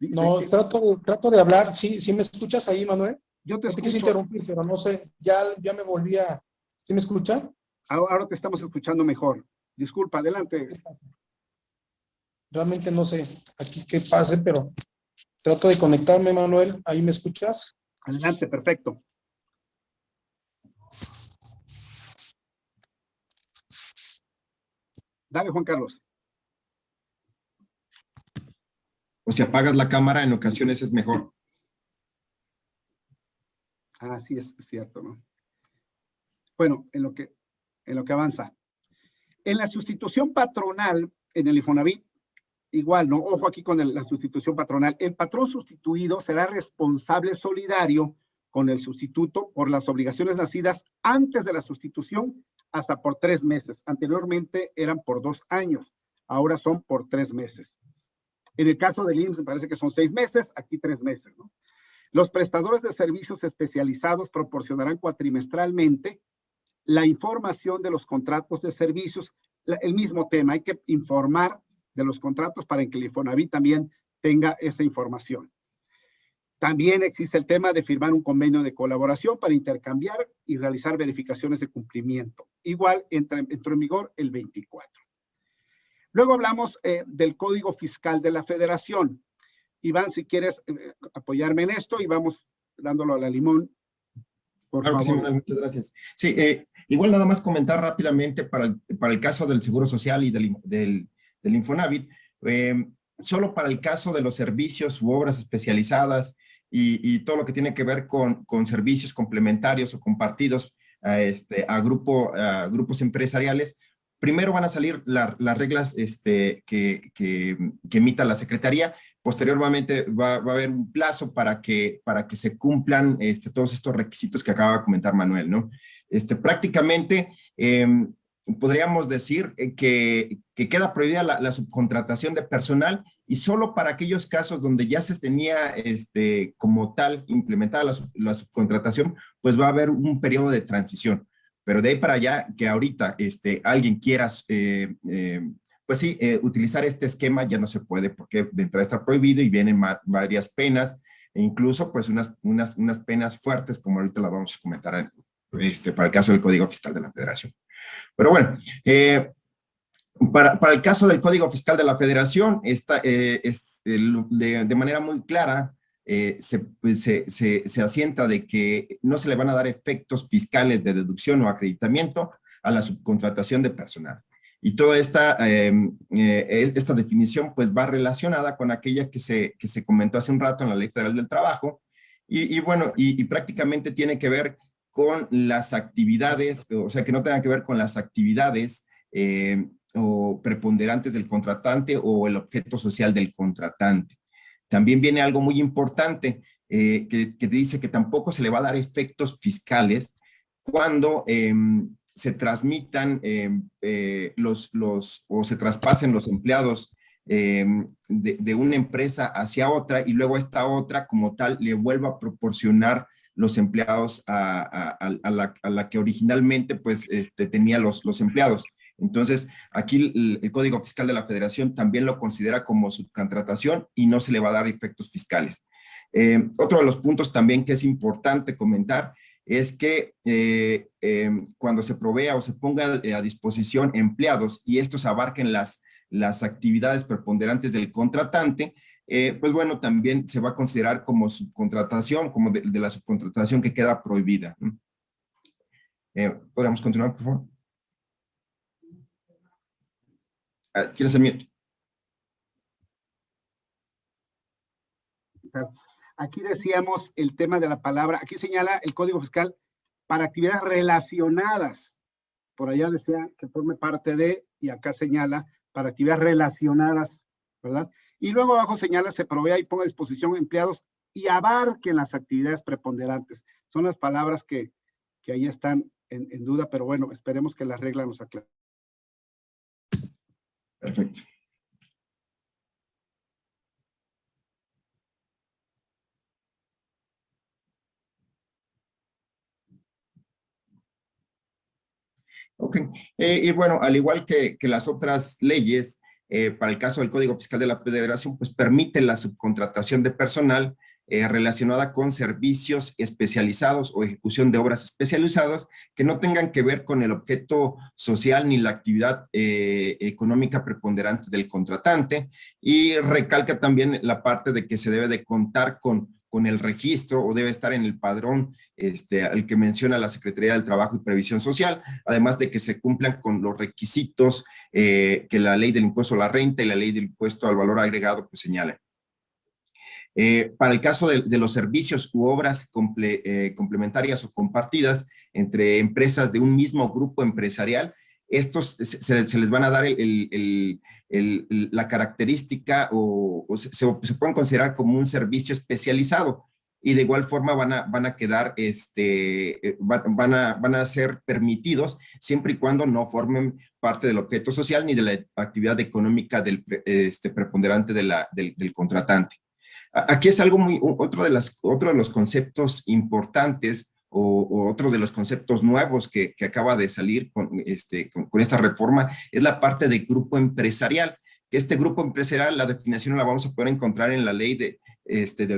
Dice No, que, trato de hablar. ¿Sí me escuchas ahí, Manuel? yo te No te quise escucho. interrumpir, pero no sé, ya me volví a... ¿Sí me escucha? Ahora te estamos escuchando mejor. Disculpa, adelante. Realmente no sé aquí qué pase, pero trato de conectarme, Manuel. ¿Ahí me escuchas? Adelante, perfecto. Dale, Juan Carlos. O si apagas la cámara, en ocasiones es mejor. Ah, sí, es cierto, ¿no? Bueno, en lo que avanza. En la sustitución patronal, en el Infonavit, igual, ¿no? Ojo aquí con la sustitución patronal. El patrón sustituido será responsable solidario con el sustituto por las obligaciones nacidas antes de la sustitución hasta por 3 meses. Anteriormente eran por 2 años, ahora son por 3 meses. En el caso del IMSS me parece que son 6 meses, aquí 3 meses, ¿no? Los prestadores de servicios especializados proporcionarán cuatrimestralmente la información de los contratos de servicios, el mismo tema, hay que informar de los contratos para que el Infonavit también tenga esa información. También existe el tema de firmar un convenio de colaboración para intercambiar y realizar verificaciones de cumplimiento. Igual entró en vigor el 24. Luego hablamos del Código Fiscal de la Federación. Iván, si quieres apoyarme en esto y vamos dándolo a la limón. Por Claro que sí, favor. Manuel, muchas gracias. Sí, igual nada más comentar rápidamente para el caso del Seguro Social y del Infonavit, solo para el caso de los servicios u obras especializadas y todo lo que tiene que ver con servicios complementarios o compartidos a grupos empresariales, primero van a salir las reglas que emita la Secretaría. Posteriormente va a haber un plazo para que se cumplan todos estos requisitos que acaba de comentar Manuel, ¿no? Prácticamente podríamos decir que queda prohibida la subcontratación de personal y solo para aquellos casos donde ya se tenía como tal implementada la subcontratación, pues va a haber un periodo de transición. Pero de ahí para allá, que ahorita alguien quiera pues sí, utilizar este esquema ya no se puede porque de entrada está prohibido y vienen varias penas e incluso pues unas penas fuertes como ahorita las vamos a comentar para el caso del Código Fiscal de la Federación. Pero bueno, para el caso del Código Fiscal de la Federación, de manera muy clara se asienta de que no se le van a dar efectos fiscales de deducción o acreditamiento a la subcontratación de personal. Y toda esta definición pues va relacionada con aquella que se comentó hace un rato en la Ley Federal del Trabajo y bueno, y prácticamente tiene que ver con las actividades, o sea, que no tenga que ver con las actividades o preponderantes del contratante o el objeto social del contratante. También viene algo muy importante que dice que tampoco se le va a dar efectos fiscales cuando se transmitan o se traspasen los empleados de una empresa hacia otra y luego esta otra como tal le vuelva a proporcionar los empleados a la que originalmente pues tenía los empleados. Entonces, aquí el Código Fiscal de la Federación también lo considera como subcontratación y no se le va a dar efectos fiscales. Otro de los puntos también que es importante comentar es que cuando se provea o se ponga a disposición empleados y estos abarquen las actividades preponderantes del contratante, pues bueno, también se va a considerar como subcontratación, como de la subcontratación que queda prohibida. ¿Podríamos continuar, por favor? ¿Quieres el Aquí decíamos el tema de la palabra, aquí señala el Código Fiscal para actividades relacionadas. Por allá decía que forme parte de, y acá señala para actividades relacionadas, ¿verdad? Y luego abajo señala, se provea y ponga a disposición empleados y abarquen las actividades preponderantes. Son las palabras que ahí están en duda, pero bueno, esperemos que la regla nos aclare. Perfecto. Ok, y bueno, al igual que las otras leyes, para el caso del Código Fiscal de la Federación, pues permite la subcontratación de personal relacionada con servicios especializados o ejecución de obras especializadas que no tengan que ver con el objeto social ni la actividad económica preponderante del contratante, y recalca también la parte de que se debe de contar con el registro o debe estar en el padrón al que menciona la Secretaría del Trabajo y Previsión Social, además de que se cumplan con los requisitos que la ley del impuesto a la renta y la ley del impuesto al valor agregado pues señalan. Para el caso de los servicios u obras complementarias o compartidas entre empresas de un mismo grupo empresarial, estos se les van a dar la característica o se pueden considerar como un servicio especializado, y de igual forma van a quedar, van a ser permitidos siempre y cuando no formen parte del objeto social ni de la actividad económica del preponderante del contratante. Aquí es algo otro de los conceptos importantes o otro de los conceptos nuevos que acaba de salir con esta reforma es la parte de grupo empresarial. Este grupo empresarial, la definición la vamos a poder encontrar en la ley del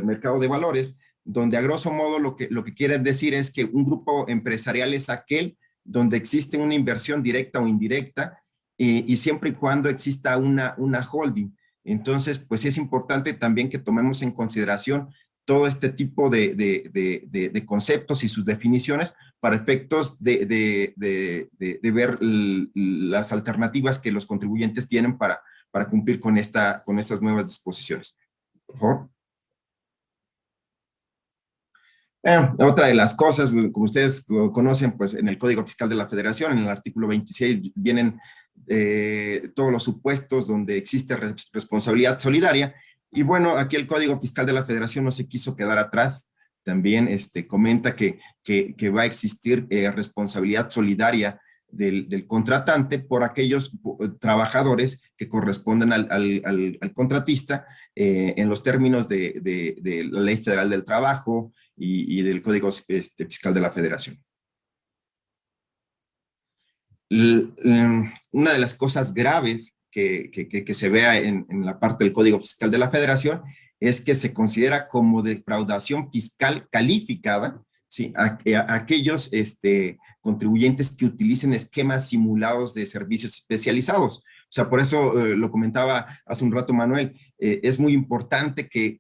mercado de valores, donde a grosso modo lo que quiere decir es que un grupo empresarial es aquel donde existe una inversión directa o indirecta y siempre y cuando exista una holding. Entonces, pues es importante también que tomemos en consideración todo este tipo de conceptos y sus definiciones para efectos de ver las alternativas que los contribuyentes tienen para cumplir con estas nuevas disposiciones. Por favor. Otra de las cosas, como ustedes conocen, pues en el Código Fiscal de la Federación, en el artículo 26, vienen todos los supuestos donde existe responsabilidad solidaria. Y bueno, aquí el Código Fiscal de la Federación no se quiso quedar atrás. También comenta que va a existir responsabilidad solidaria del contratante por aquellos trabajadores que corresponden al contratista en los términos de la Ley Federal del Trabajo y del Código Fiscal de la Federación. Una de las cosas graves que se vea en la parte del Código Fiscal de la Federación es que se considera como defraudación fiscal calificada, ¿sí? a aquellos contribuyentes que utilicen esquemas simulados de servicios especializados. O sea, por eso lo comentaba hace un rato Manuel, es muy importante que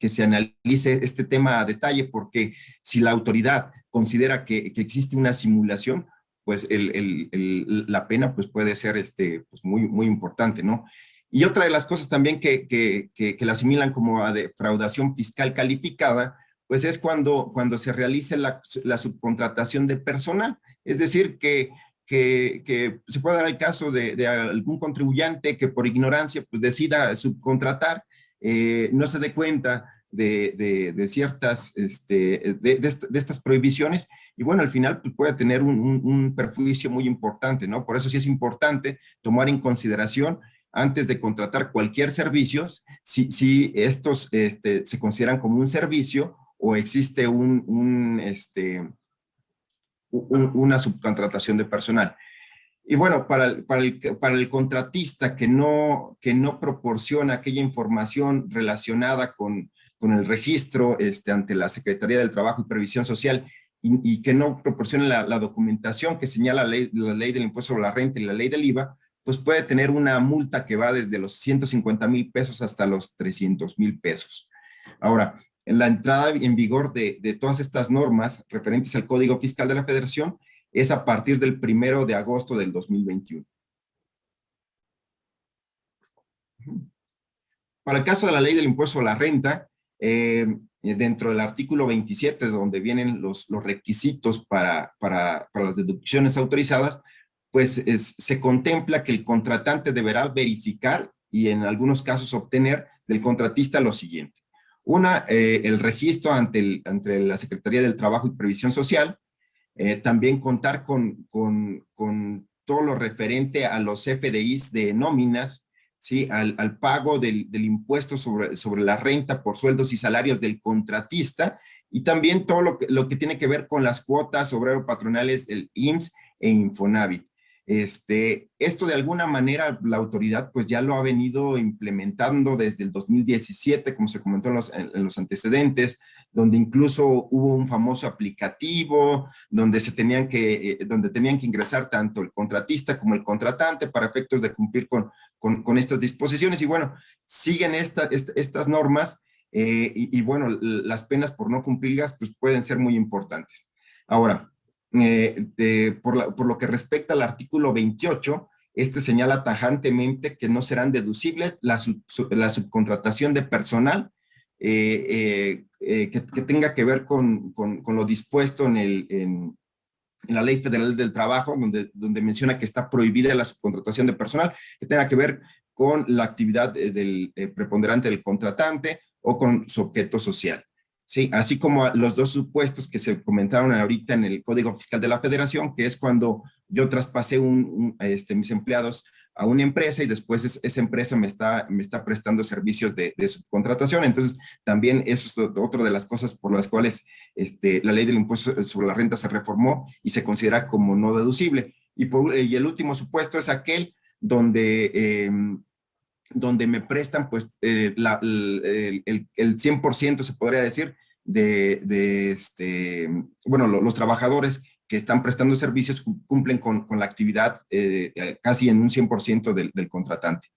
se analice este tema a detalle, porque si la autoridad considera que existe una simulación, pues la pena pues puede ser pues muy importante, ¿no? Y otra de las cosas también que la asimilan como a defraudación fiscal calificada, pues es cuando se realice la subcontratación de personal. Es decir, que se puede dar el caso de algún contribuyente que por ignorancia pues decida subcontratar, no se dé cuenta de ciertas, de estas prohibiciones, y bueno, al final pues, puede tener un perjuicio muy importante, ¿no? Por eso sí es importante tomar en consideración antes de contratar cualquier servicio, si estos se consideran como un servicio o existe una subcontratación de personal. Y bueno, para el contratista que no proporciona aquella información relacionada con el registro ante la Secretaría del Trabajo y Previsión Social y que no proporciona la documentación que señala la ley del impuesto sobre la renta y la ley del IVA, pues puede tener una multa que va desde los 150,000 pesos hasta los 300,000 pesos. Ahora, en la entrada en vigor de todas estas normas referentes al Código Fiscal de la Federación es a partir del 1 de agosto del 2021. Para el caso de la ley del impuesto a la renta, dentro del artículo 27, donde vienen los requisitos para las deducciones autorizadas, pues se contempla que el contratante deberá verificar y en algunos casos obtener del contratista lo siguiente. Una, el registro ante la Secretaría del Trabajo y Previsión Social, también contar con todo lo referente a los FDIs de nóminas, ¿sí? Al pago del impuesto sobre la renta por sueldos y salarios del contratista, y también todo lo que tiene que ver con las cuotas obrero-patronales del IMSS e Infonavit. Esto de alguna manera la autoridad pues ya lo ha venido implementando desde el 2017, como se comentó en los antecedentes, donde incluso hubo un famoso aplicativo, donde tenían que ingresar tanto el contratista como el contratante para efectos de cumplir con estas disposiciones. Y bueno, siguen estas normas y bueno, las penas por no cumplirlas pues pueden ser muy importantes. Ahora, por lo que respecta al artículo 28, señala tajantemente que no serán deducibles la subcontratación de personal que tenga que ver con lo dispuesto en la Ley Federal del Trabajo, donde menciona que está prohibida la subcontratación de personal, que tenga que ver con la actividad preponderante del contratante o con su objeto social. Sí, así como los dos supuestos que se comentaron ahorita en el Código Fiscal de la Federación, que es cuando yo traspasé mis empleados a una empresa y después esa empresa me está prestando servicios de subcontratación. Entonces, también eso es otra de las cosas por las cuales la ley del impuesto sobre la renta se reformó y se considera como no deducible. Y el último supuesto es aquel donde me prestan pues el 100% se podría decir bueno, los trabajadores que están prestando servicios cumplen con la actividad casi en un 100% del contratante.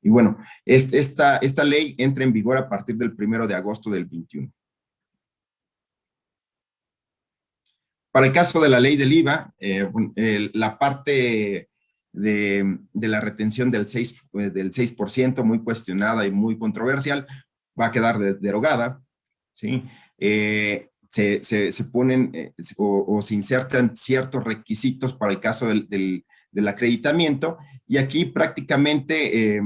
Y bueno, esta ley entra en vigor a partir del 1 de agosto del 21. Para el caso de la ley del IVA, la parte de la retención del 6%, muy cuestionada y muy controversial, va a quedar derogada, ¿sí? Se ponen o se insertan ciertos requisitos para el caso del acreditamiento, y aquí prácticamente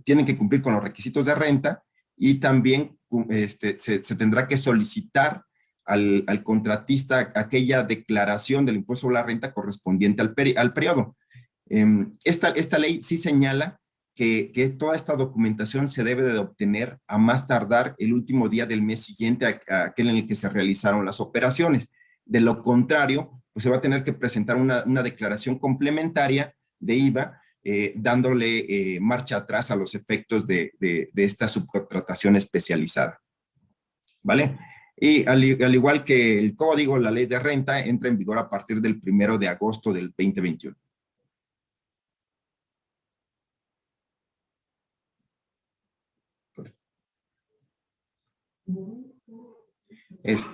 tienen que cumplir con los requisitos de renta, y también se tendrá que solicitar al contratista aquella declaración del impuesto sobre la renta correspondiente al periodo. Esta ley sí señala que toda esta documentación se debe de obtener a más tardar el último día del mes siguiente a aquel en el que se realizaron las operaciones. De lo contrario, pues se va a tener que presentar una declaración complementaria de IVA, dándole marcha atrás a los efectos de esta subcontratación especializada. ¿Vale? Y al igual que el código, la ley de renta entra en vigor a partir del 1 de agosto del 2021. Es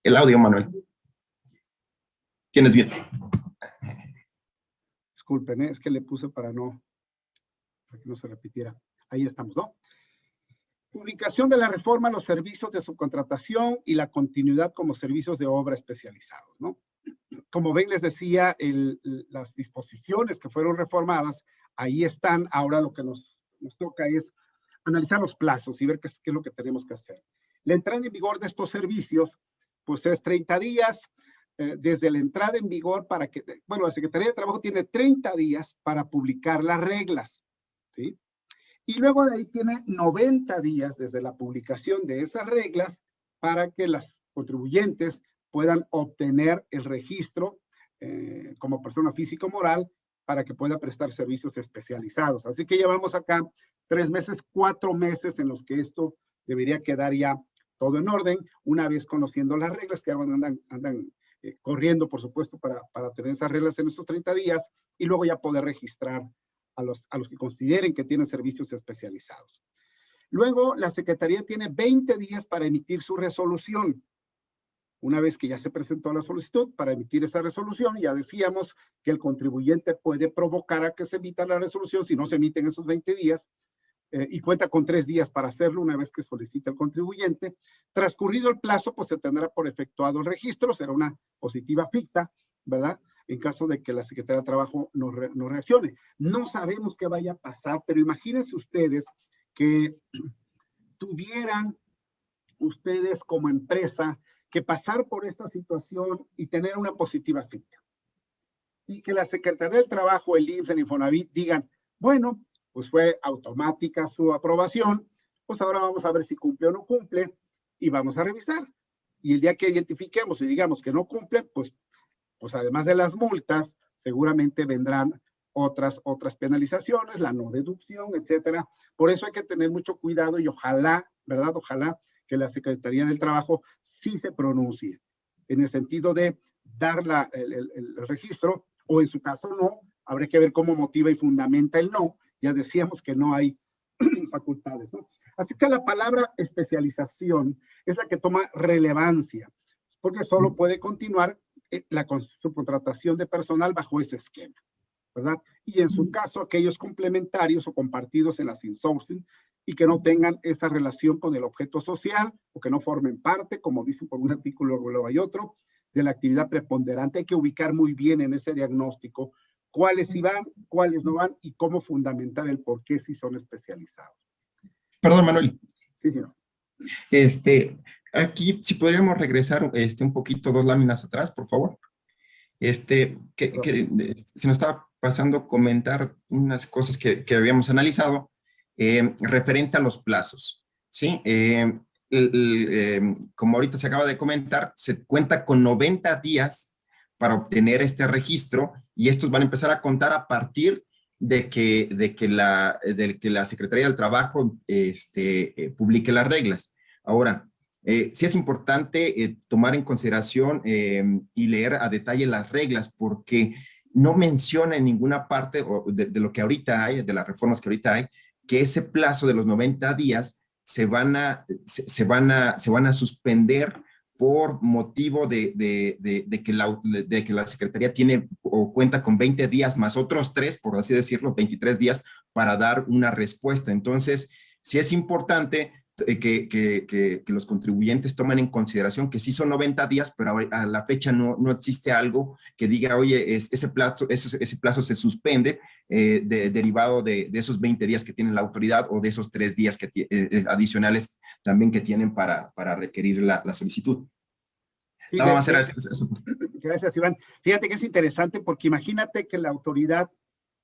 el audio, Manuel. ¿Tienes bien? Disculpen, es que le puse para que no se repitiera. Ahí estamos, ¿no? Publicación de la reforma a los servicios de subcontratación y la continuidad como servicios de obra especializados, ¿no? Como ven, les decía, las disposiciones que fueron reformadas, ahí están. Ahora lo que nos toca es analizar los plazos y ver qué es lo que tenemos que hacer. La entrada en vigor de estos servicios, pues es 30 días, desde la entrada en vigor para que, bueno, la Secretaría de Trabajo tiene 30 días para publicar las reglas, ¿sí? Y luego de ahí tiene 90 días desde la publicación de esas reglas para que las contribuyentes puedan obtener el registro como persona física o moral para que pueda prestar servicios especializados. Así que llevamos acá 3 meses, 4 meses en los que esto debería quedar ya todo en orden, una vez conociendo las reglas que andan corriendo, por supuesto, para tener esas reglas en esos 30 días y luego ya poder registrar a los que consideren que tienen servicios especializados. Luego, la Secretaría tiene 20 días para emitir su resolución. Una vez que ya se presentó la solicitud para emitir esa resolución, ya decíamos que el contribuyente puede provocar a que se emita la resolución si no se emiten esos 20 días y cuenta con 3 días para hacerlo una vez que solicita el contribuyente. Transcurrido el plazo, pues se tendrá por efectuado el registro, será una positiva ficta, ¿verdad? En caso de que la Secretaría de Trabajo no reaccione. No sabemos qué vaya a pasar, pero imagínense ustedes que tuvieran ustedes como empresa que pasar por esta situación y tener una positiva ficta. Y que la Secretaría del Trabajo, el IMSS, el Infonavit digan, bueno, pues fue automática su aprobación, pues ahora vamos a ver si cumple o no cumple y vamos a revisar. Y el día que identifiquemos y digamos que no cumple, pues además de las multas, seguramente vendrán otras penalizaciones, la no deducción, etcétera. Por eso hay que tener mucho cuidado y ojalá, ¿verdad? Ojalá que la Secretaría del Trabajo sí se pronuncie en el sentido de dar el registro, o en su caso no, habrá que ver cómo motiva y fundamenta el no. Ya decíamos que no hay facultades, ¿no? Así que la palabra especialización es la que toma relevancia, porque solo puede continuar la subcontratación de personal bajo ese esquema, ¿verdad? Y en su caso, aquellos complementarios o compartidos en las insourcing y que no tengan esa relación con el objeto social o que no formen parte, como dicen por un artículo, luego hay otro, de la actividad preponderante. Hay que ubicar muy bien en ese diagnóstico cuáles sí van, cuáles no van y cómo fundamentar el por qué sí son especializados. Perdón, Manuel. Sí, señor. Aquí, si podríamos regresar un poquito 2 láminas atrás, por favor. Se nos estaba pasando comentar unas cosas que habíamos analizado referente a los plazos, ¿sí? Como ahorita se acaba de comentar, se cuenta con 90 días para obtener este registro y estos van a empezar a contar a partir de que la Secretaría del Trabajo publique las reglas. Ahora, sí es importante tomar en consideración y leer a detalle las reglas porque no menciona en ninguna parte de lo que ahorita hay, de las reformas que ahorita hay, que ese plazo de los 90 días se van a suspender por motivo de que la Secretaría tiene o cuenta con 20 días más otros 3, por así decirlo, 23 días para dar una respuesta. Entonces, sí es importante que los contribuyentes tomen en consideración que sí son 90 días, pero a la fecha no existe algo que diga, oye, ese plazo se suspende derivado de esos 20 días que tiene la autoridad o de esos 3 días adicionales también que tienen para requerir la solicitud. Sí, Nada más era eso. Gracias, Iván. Fíjate que es interesante porque imagínate que la autoridad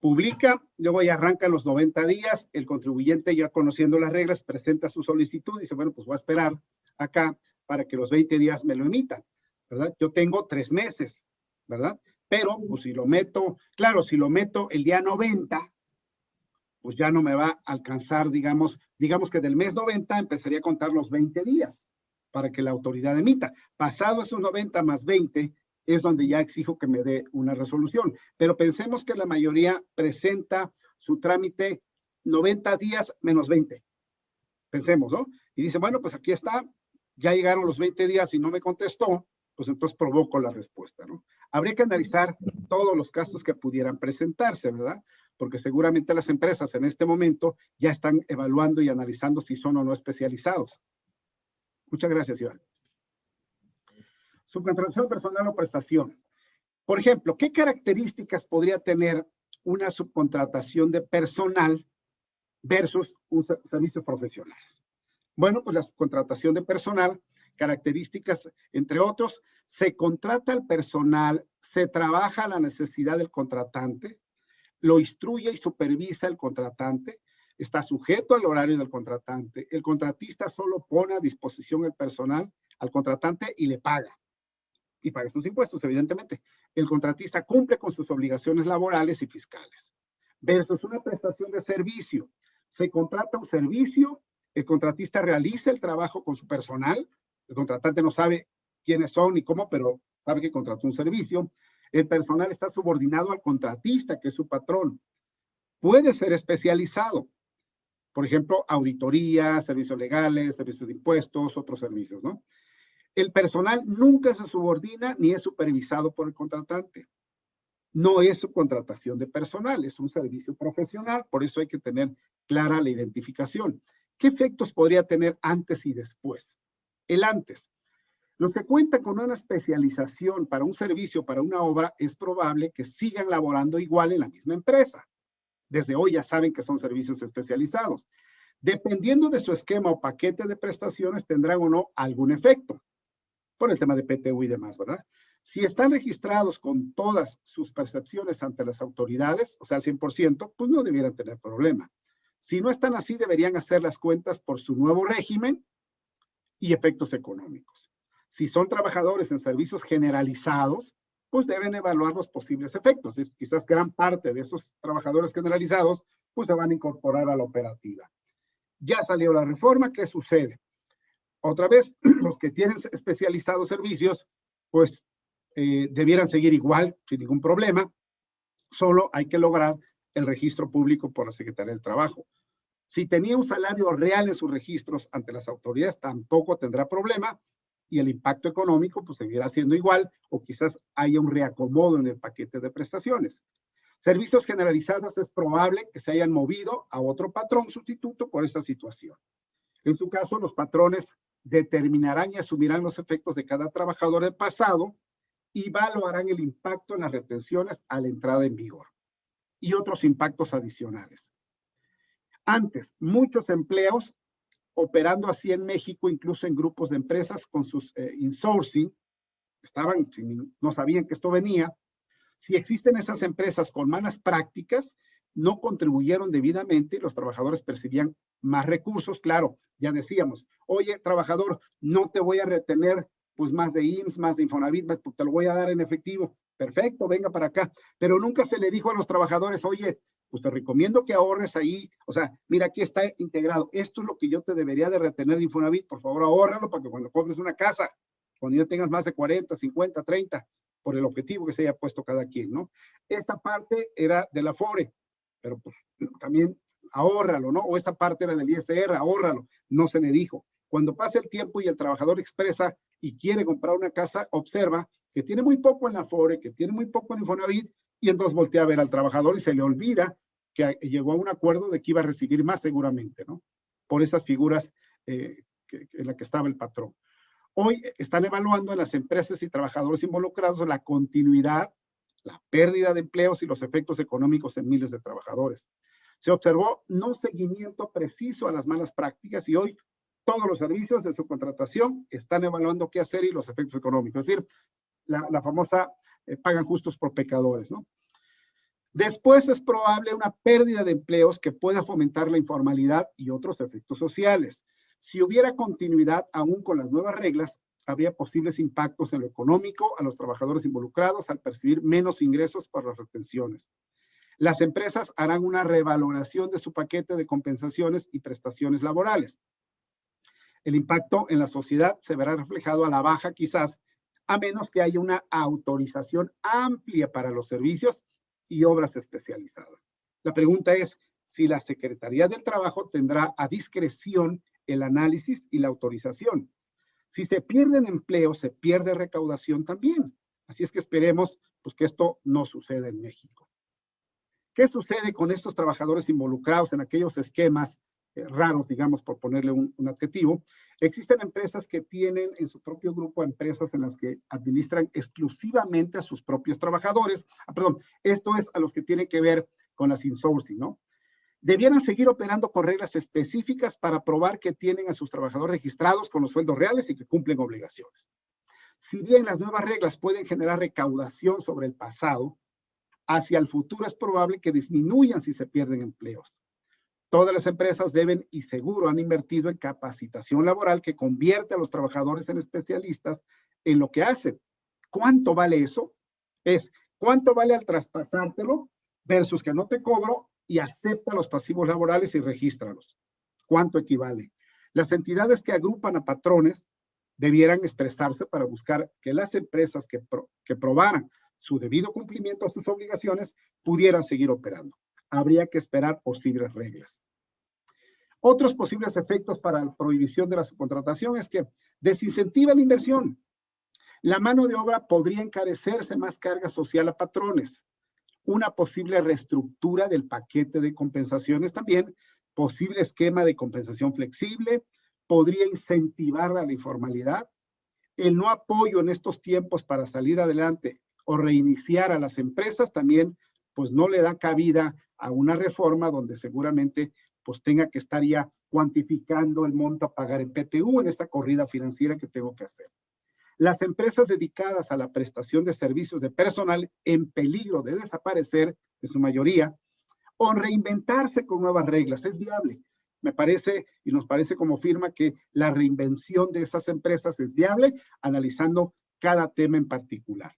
publica, luego ya arrancan los 90 días, el contribuyente ya conociendo las reglas presenta su solicitud y dice, bueno, pues voy a esperar acá para que los 20 días me lo emitan, ¿verdad? Yo tengo 3 meses, ¿verdad? Pero, pues si lo meto, claro, si lo meto el día 90, pues ya no me va a alcanzar, digamos que del mes 90 empezaría a contar los 20 días para que la autoridad emita. Pasado esos 90 más 20, es donde ya exijo que me dé una resolución. Pero pensemos que la mayoría presenta su trámite 90 días menos 20. Pensemos, ¿no? Y dice, bueno, pues aquí está, ya llegaron los 20 días y no me contestó, pues entonces provoco la respuesta, ¿no? Habría que analizar todos los casos que pudieran presentarse, ¿verdad? Porque seguramente las empresas en este momento ya están evaluando y analizando si son o no especializados. Muchas gracias, Iván. Subcontratación personal o prestación. Por ejemplo, ¿qué características podría tener una subcontratación de personal versus servicios profesionales. Bueno, pues la contratación de personal, características, entre otros, se contrata al personal, se trabaja a la necesidad del contratante, lo instruye y supervisa el contratante, está sujeto al horario del contratante, el contratista solo pone a disposición el personal al contratante y le paga. Y paga sus impuestos, evidentemente. El contratista cumple con sus obligaciones laborales y fiscales. Versus una prestación de servicio. Se contrata un servicio, el contratista realiza el trabajo con su personal, el contratante no sabe quiénes son ni cómo, pero sabe que contrató un servicio. El personal está subordinado al contratista, que es su patrón. Puede ser especializado. Por ejemplo, auditoría, servicios legales, servicios de impuestos, otros servicios, ¿no? El personal nunca se subordina ni es supervisado por el contratante. No es su contratación de personal, es un servicio profesional, por eso hay que tener clara la identificación. ¿Qué efectos podría tener antes y después? El antes. Los que cuentan con una especialización para un servicio, para una obra, es probable que sigan laborando igual en la misma empresa. Desde hoy ya saben que son servicios especializados. Dependiendo de su esquema o paquete de prestaciones, tendrán o no algún efecto. Por el tema de PTU y demás, ¿verdad? Si están registrados con todas sus percepciones ante las autoridades, o sea, al 100%, pues no debieran tener problema. Si no están así, deberían hacer las cuentas por su nuevo régimen y efectos económicos. Si son trabajadores en servicios generalizados, pues deben evaluar los posibles efectos. Quizás gran parte de esos trabajadores generalizados, pues se van a incorporar a la operativa. Ya salió la reforma, ¿qué sucede? Otra vez, los que tienen especializados servicios, pues debieran seguir igual, sin ningún problema. Solo hay que lograr el registro público por la Secretaría del Trabajo. Si tenía un salario real en sus registros ante las autoridades, tampoco tendrá problema y el impacto económico pues seguirá siendo igual o quizás haya un reacomodo en el paquete de prestaciones. Servicios generalizados es probable que se hayan movido a otro patrón sustituto por esta situación. En su caso, los patrones determinarán y asumirán los efectos de cada trabajador del pasado y evaluarán el impacto en las retenciones a la entrada en vigor y otros impactos adicionales. Antes, muchos empleos operando así en México, incluso en grupos de empresas con sus insourcing, no sabían que esto venía. Si existen esas empresas con malas prácticas, no contribuyeron debidamente y los trabajadores percibían más recursos. Claro, ya decíamos, oye, trabajador, no te voy a retener pues más de IMSS, más de Infonavit, te lo voy a dar en efectivo. Perfecto, venga para acá. Pero nunca se le dijo a los trabajadores, oye, pues te recomiendo que ahorres ahí. O sea, mira, aquí está integrado. Esto es lo que yo te debería de retener de Infonavit. Por favor, ahórralo para que cuando compres una casa, cuando ya tengas más de 40, 50, 30, por el objetivo que se haya puesto cada quien, ¿no? Esta parte era de la Afore, pero pues también ahórralo, ¿no? O esta parte era del ISR, ahórralo. No se le dijo. Cuando pasa el tiempo y el trabajador expresa y quiere comprar una casa, observa que tiene muy poco en la Afore, que tiene muy poco en Infonavit, y entonces voltea a ver al trabajador y se le olvida que llegó a un acuerdo de que iba a recibir más seguramente, ¿no? Por esas figuras en las que estaba el patrón. Hoy están evaluando en las empresas y trabajadores involucrados la continuidad, la pérdida de empleos y los efectos económicos en miles de trabajadores. Se observó no seguimiento preciso a las malas prácticas y hoy todos los servicios de su contratación están evaluando qué hacer y los efectos económicos. Es decir, la famosa pagan justos por pecadores, ¿no? Después es probable una pérdida de empleos que pueda fomentar la informalidad y otros efectos sociales. Si hubiera continuidad aún con las nuevas reglas, habría posibles impactos en lo económico a los trabajadores involucrados al percibir menos ingresos por las retenciones. Las empresas harán una revaloración de su paquete de compensaciones y prestaciones laborales. El impacto en la sociedad se verá reflejado a la baja quizás, a menos que haya una autorización amplia para los servicios y obras especializadas. La pregunta es si la Secretaría del Trabajo tendrá a discreción el análisis y la autorización. Si se pierden empleos, se pierde recaudación también. Así es que esperemos pues, que esto no suceda en México. ¿Qué sucede con estos trabajadores involucrados en aquellos esquemas raros, digamos, por ponerle un adjetivo? Existen empresas que tienen en su propio grupo empresas en las que administran exclusivamente a sus propios trabajadores. Esto es a los que tienen que ver con las insourcing, ¿no? debieran seguir operando con reglas específicas para probar que tienen a sus trabajadores registrados con los sueldos reales y que cumplen obligaciones. Si bien las nuevas reglas pueden generar recaudación sobre el pasado, hacia el futuro es probable que disminuyan si se pierden empleos. Todas las empresas deben y seguro han invertido en capacitación laboral que convierte a los trabajadores en especialistas en lo que hacen. ¿Cuánto vale eso? Es cuánto vale al traspasártelo versus que no te cobro y acepta los pasivos laborales y regístralos. ¿Cuánto equivale? Las entidades que agrupan a patrones debieran expresarse para buscar que las empresas que probaran su debido cumplimiento a sus obligaciones pudieran seguir operando. Habría que esperar posibles reglas. Otros posibles efectos para la prohibición de la subcontratación es que desincentiva la inversión. La mano de obra podría encarecerse más carga social a patrones. Una posible reestructura del paquete de compensaciones también, posible esquema de compensación flexible, podría incentivar a la informalidad. El no apoyo en estos tiempos para salir adelante o reiniciar a las empresas también, pues no le da cabida a una reforma donde seguramente pues tenga que estar ya cuantificando el monto a pagar en PTU en esta corrida financiera que tengo que hacer. Las empresas dedicadas a la prestación de servicios de personal en peligro de desaparecer, en su mayoría, o reinventarse con nuevas reglas, es viable. Me parece y nos parece como firma que la reinvención de esas empresas es viable, analizando cada tema en particular.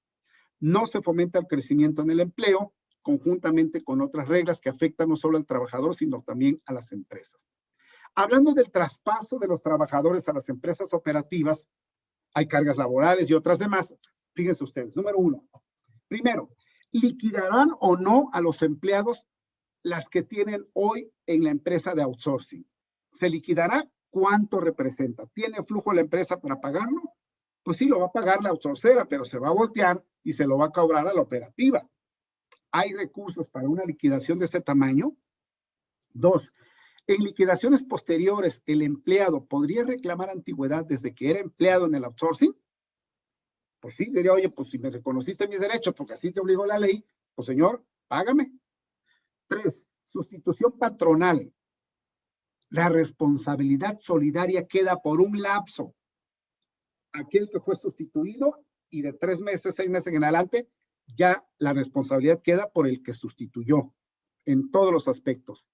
No se fomenta el crecimiento en el empleo, conjuntamente con otras reglas que afectan no solo al trabajador, sino también a las empresas. Hablando del traspaso de los trabajadores a las empresas operativas, hay cargas laborales y otras demás. Fíjense ustedes, número 1. Primero, ¿liquidarán o no a los empleados las que tienen hoy en la empresa de outsourcing? ¿Se liquidará? ¿Cuánto representa? ¿Tiene flujo la empresa para pagarlo? Pues sí, lo va a pagar la outsourcera, pero se va a voltear y se lo va a cobrar a la operativa. ¿Hay recursos para una liquidación de este tamaño? 2. En liquidaciones posteriores, ¿el empleado podría reclamar antigüedad desde que era empleado en el outsourcing? Pues sí, diría, oye, pues si me reconociste mis derechos porque así te obligó la ley, pues señor, págame. 3. Sustitución patronal. La responsabilidad solidaria queda por un lapso. Aquel que fue sustituido y de 3 meses, 6 meses en adelante, ya la responsabilidad queda por el que sustituyó en todos los aspectos.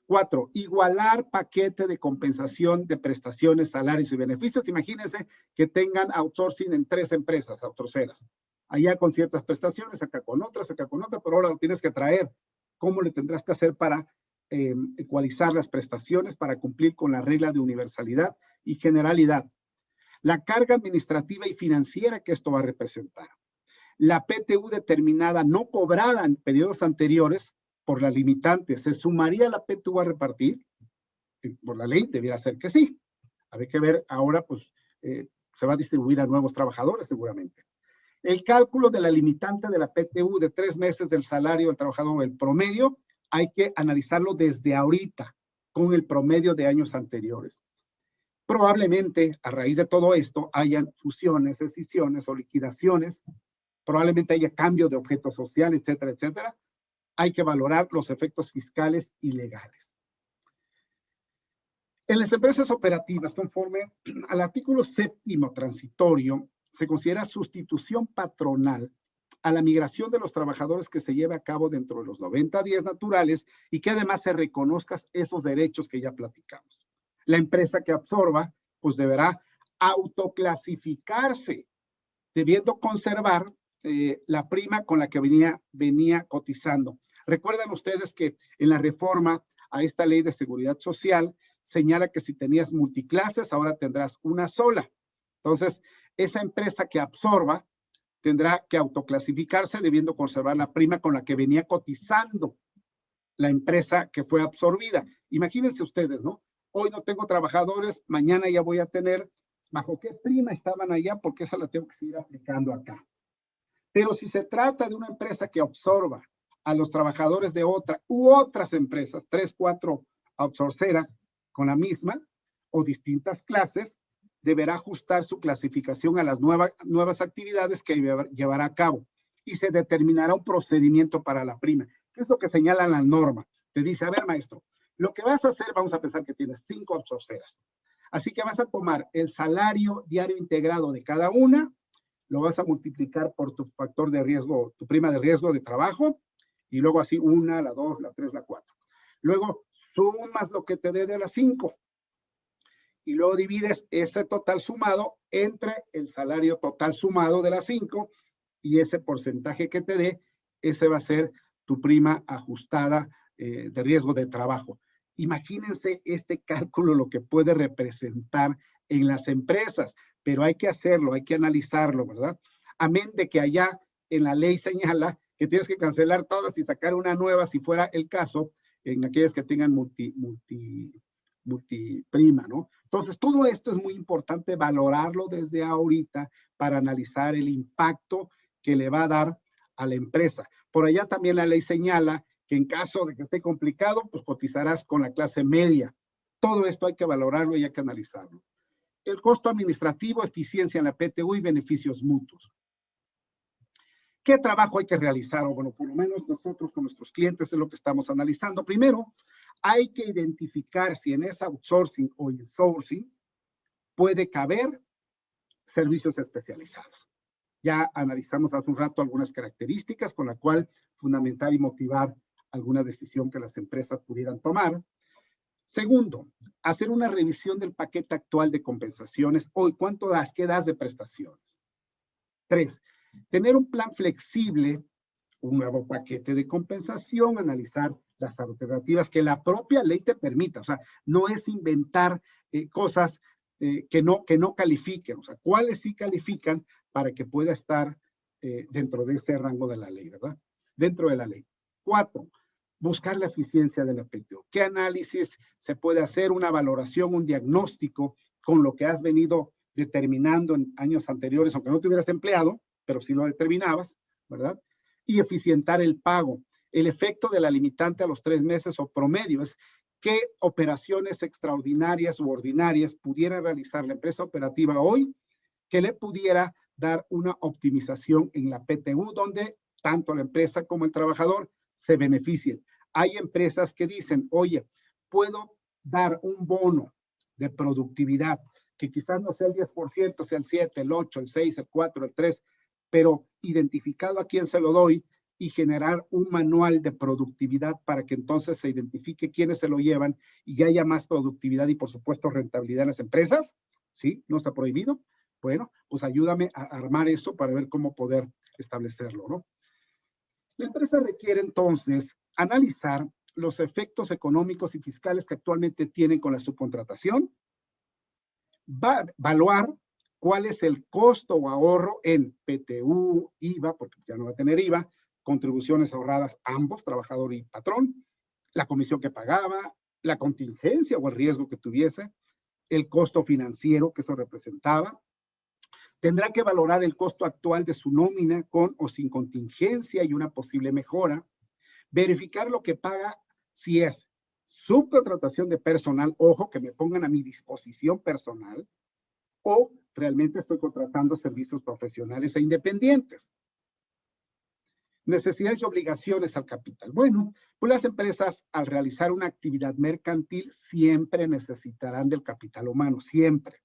4. Igualar paquete de compensación de prestaciones, salarios y beneficios. Imagínense que tengan outsourcing en 3 empresas outsourceras. Allá con ciertas prestaciones, acá con otras, pero ahora lo tienes que traer. ¿Cómo le tendrás que hacer para ecualizar las prestaciones, para cumplir con la regla de universalidad y generalidad? La carga administrativa y financiera que esto va a representar. La PTU determinada no cobrada en periodos anteriores por la limitante, ¿se sumaría la PTU a repartir? Por la ley debiera ser que sí. Habría que ver ahora, pues, se va a distribuir a nuevos trabajadores seguramente. El cálculo de la limitante de la PTU de 3 meses del salario del trabajador, el promedio, hay que analizarlo desde ahorita, con el promedio de años anteriores. Probablemente, a raíz de todo esto, hayan fusiones, escisiones o liquidaciones, probablemente haya cambio de objeto social, etcétera, etcétera. Hay que valorar los efectos fiscales y legales. En las empresas operativas, conforme al artículo 7º transitorio, se considera sustitución patronal a la migración de los trabajadores que se lleve a cabo dentro de los 90 días naturales y que además se reconozcan esos derechos que ya platicamos. La empresa que absorba, pues deberá autoclasificarse, debiendo conservar la prima con la que venía cotizando. Recuerdan ustedes que en la reforma a esta ley de seguridad social señala que si tenías multiclases, ahora tendrás una sola. Entonces, esa empresa que absorba tendrá que autoclasificarse debiendo conservar la prima con la que venía cotizando la empresa que fue absorbida. Imagínense ustedes, ¿no? Hoy no tengo trabajadores, mañana ya voy a tener, ¿bajo qué prima estaban allá? Porque esa la tengo que seguir aplicando acá. Pero si se trata de una empresa que absorba a los trabajadores de otra u otras empresas, 3, 4 outsourceras con la misma o distintas clases, deberá ajustar su clasificación a las nuevas actividades que llevará a cabo y se determinará un procedimiento para la prima. ¿Qué es lo que señala la norma? Te dice, a ver, maestro, Lo que vas a hacer, vamos a pensar que tienes 5 outsourceras. Así que vas a tomar el salario diario integrado de cada una, lo vas a multiplicar por tu factor de riesgo, tu prima de riesgo de trabajo, y luego así 1, la 2, la 3, la 4. Luego sumas lo que te dé de las 5. Y luego divides ese total sumado entre el salario total sumado de las 5 y ese porcentaje que te dé, ese va a ser tu prima ajustada de riesgo de trabajo. Imagínense este cálculo, lo que puede representar en las empresas, pero hay que hacerlo, hay que analizarlo, ¿verdad? Amén de que allá en la ley señala que tienes que cancelar todas y sacar una nueva si fuera el caso, en aquellas que tengan multiprima, ¿no? Entonces, todo esto es muy importante valorarlo desde ahorita para analizar el impacto que le va a dar a la empresa. Por allá también la ley señala que en caso de que esté complicado, pues cotizarás con la clase media. Todo esto hay que valorarlo y hay que analizarlo. El costo administrativo, eficiencia en la PTU y beneficios mutuos. ¿Qué trabajo hay que realizar? O bueno, por lo menos nosotros con nuestros clientes es lo que estamos analizando. Primero, hay que identificar si en ese outsourcing o insourcing puede caber servicios especializados. Ya analizamos hace un rato algunas características con la cual fundamentar y motivar alguna decisión que las empresas pudieran tomar. Segundo, hacer una revisión del paquete actual de compensaciones. Hoy, ¿cuánto das? ¿Qué das de prestaciones? 3, tener un plan flexible, un nuevo paquete de compensación, analizar las alternativas que la propia ley te permita. O sea, no es inventar cosas que no califiquen. O sea, cuáles sí califican para que pueda estar dentro de ese rango de la ley, ¿verdad? Dentro de la ley. 4, buscar la eficiencia de la PTU. ¿Qué análisis se puede hacer? Una valoración, un diagnóstico con lo que has venido determinando en años anteriores, aunque no te hubieras empleado, pero sí lo determinabas, ¿verdad? Y eficientar el pago. El efecto de la limitante a los 3 meses o promedio es qué operaciones extraordinarias u ordinarias pudiera realizar la empresa operativa hoy que le pudiera dar una optimización en la PTU donde tanto la empresa como el trabajador se beneficien. Hay empresas que dicen, oye, puedo dar un bono de productividad que quizás no sea el 10%, sea el 7, el 8, el 6, el 4, el 3, pero identificado a quién se lo doy y generar un manual de productividad para que entonces se identifique quiénes se lo llevan y haya más productividad y por supuesto rentabilidad en las empresas. ¿Sí? ¿No está prohibido? Bueno, pues ayúdame a armar esto para ver cómo poder establecerlo, ¿no? La empresa requiere entonces analizar los efectos económicos y fiscales que actualmente tienen con la subcontratación, va a evaluar cuál es el costo o ahorro en PTU, IVA, porque ya no va a tener IVA, contribuciones ahorradas ambos, trabajador y patrón, la comisión que pagaba, la contingencia o el riesgo que tuviese, el costo financiero que eso representaba. Tendrá que valorar el costo actual de su nómina con o sin contingencia y una posible mejora. Verificar lo que paga si es subcontratación de personal, ojo, que me pongan a mi disposición personal, o realmente estoy contratando servicios profesionales e independientes. Necesidades y obligaciones al capital. Bueno, pues las empresas al realizar una actividad mercantil siempre necesitarán del capital humano, siempre.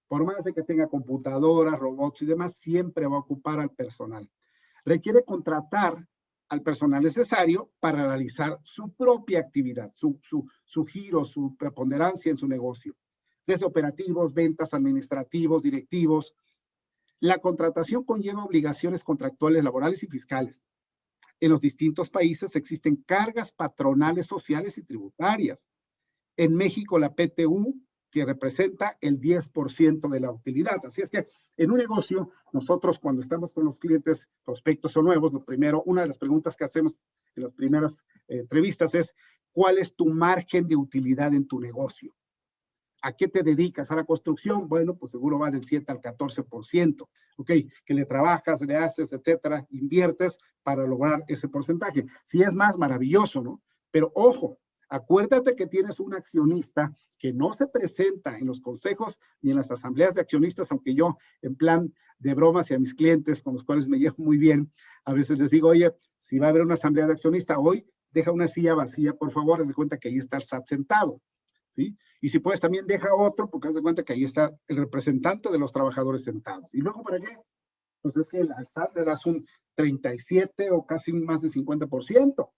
Por más de que tenga computadoras, robots y demás, siempre va a ocupar al personal. Requiere contratar al personal necesario para realizar su propia actividad, su giro, su preponderancia en su negocio. Desde operativos, ventas, administrativos, directivos. La contratación conlleva obligaciones contractuales, laborales y fiscales. En los distintos países existen cargas patronales, sociales y tributarias. En México, la PTU, que representa el 10% de la utilidad. Así es que en un negocio, nosotros cuando estamos con los clientes, prospectos o nuevos, lo primero, una de las preguntas que hacemos en las primeras entrevistas es, ¿cuál es tu margen de utilidad en tu negocio? ¿A qué te dedicas? ¿A la construcción? Bueno, pues seguro va del 7 al 14%. ¿Ok? Que le trabajas, le haces, etcétera, inviertes para lograr ese porcentaje. Si es más, maravilloso, ¿no? Pero ojo, acuérdate que tienes un accionista que no se presenta en los consejos ni en las asambleas de accionistas, aunque yo en plan de bromas y a mis clientes con los cuales me llevo muy bien, a veces les digo, oye, si va a haber una asamblea de accionistas hoy, deja una silla vacía, por favor, haz de cuenta que ahí está el SAT sentado, ¿sí? Y si puedes también deja otro, porque haz de cuenta que ahí está el representante de los trabajadores sentados. ¿Y luego para qué? Pues es que al SAT le das un 37 o casi más de 50%,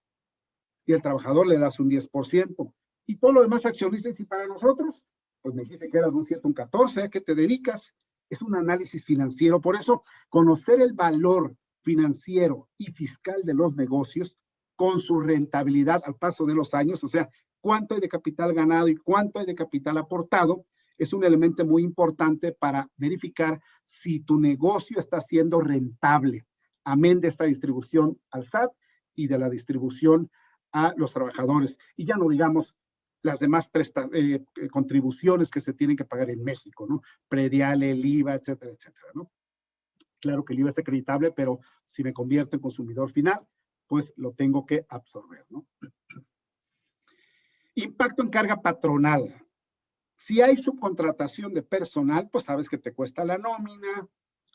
y al trabajador le das un 10%. Y todo lo demás accionistas, y para nosotros, pues me dijiste que eras un 7, un 14, ¿a qué te dedicas? Es un análisis financiero. Por eso, conocer el valor financiero y fiscal de los negocios con su rentabilidad al paso de los años, o sea, cuánto hay de capital ganado y cuánto hay de capital aportado, es un elemento muy importante para verificar si tu negocio está siendo rentable, amén de esta distribución al SAT y de la distribución a los trabajadores. Y ya no digamos las demás contribuciones que se tienen que pagar en México, ¿no? Predial, el IVA, etcétera, etcétera, ¿no? Claro que el IVA es acreditable, pero si me convierto en consumidor final, pues lo tengo que absorber, ¿no? Impacto en carga patronal. Si hay subcontratación de personal, pues sabes que te cuesta la nómina,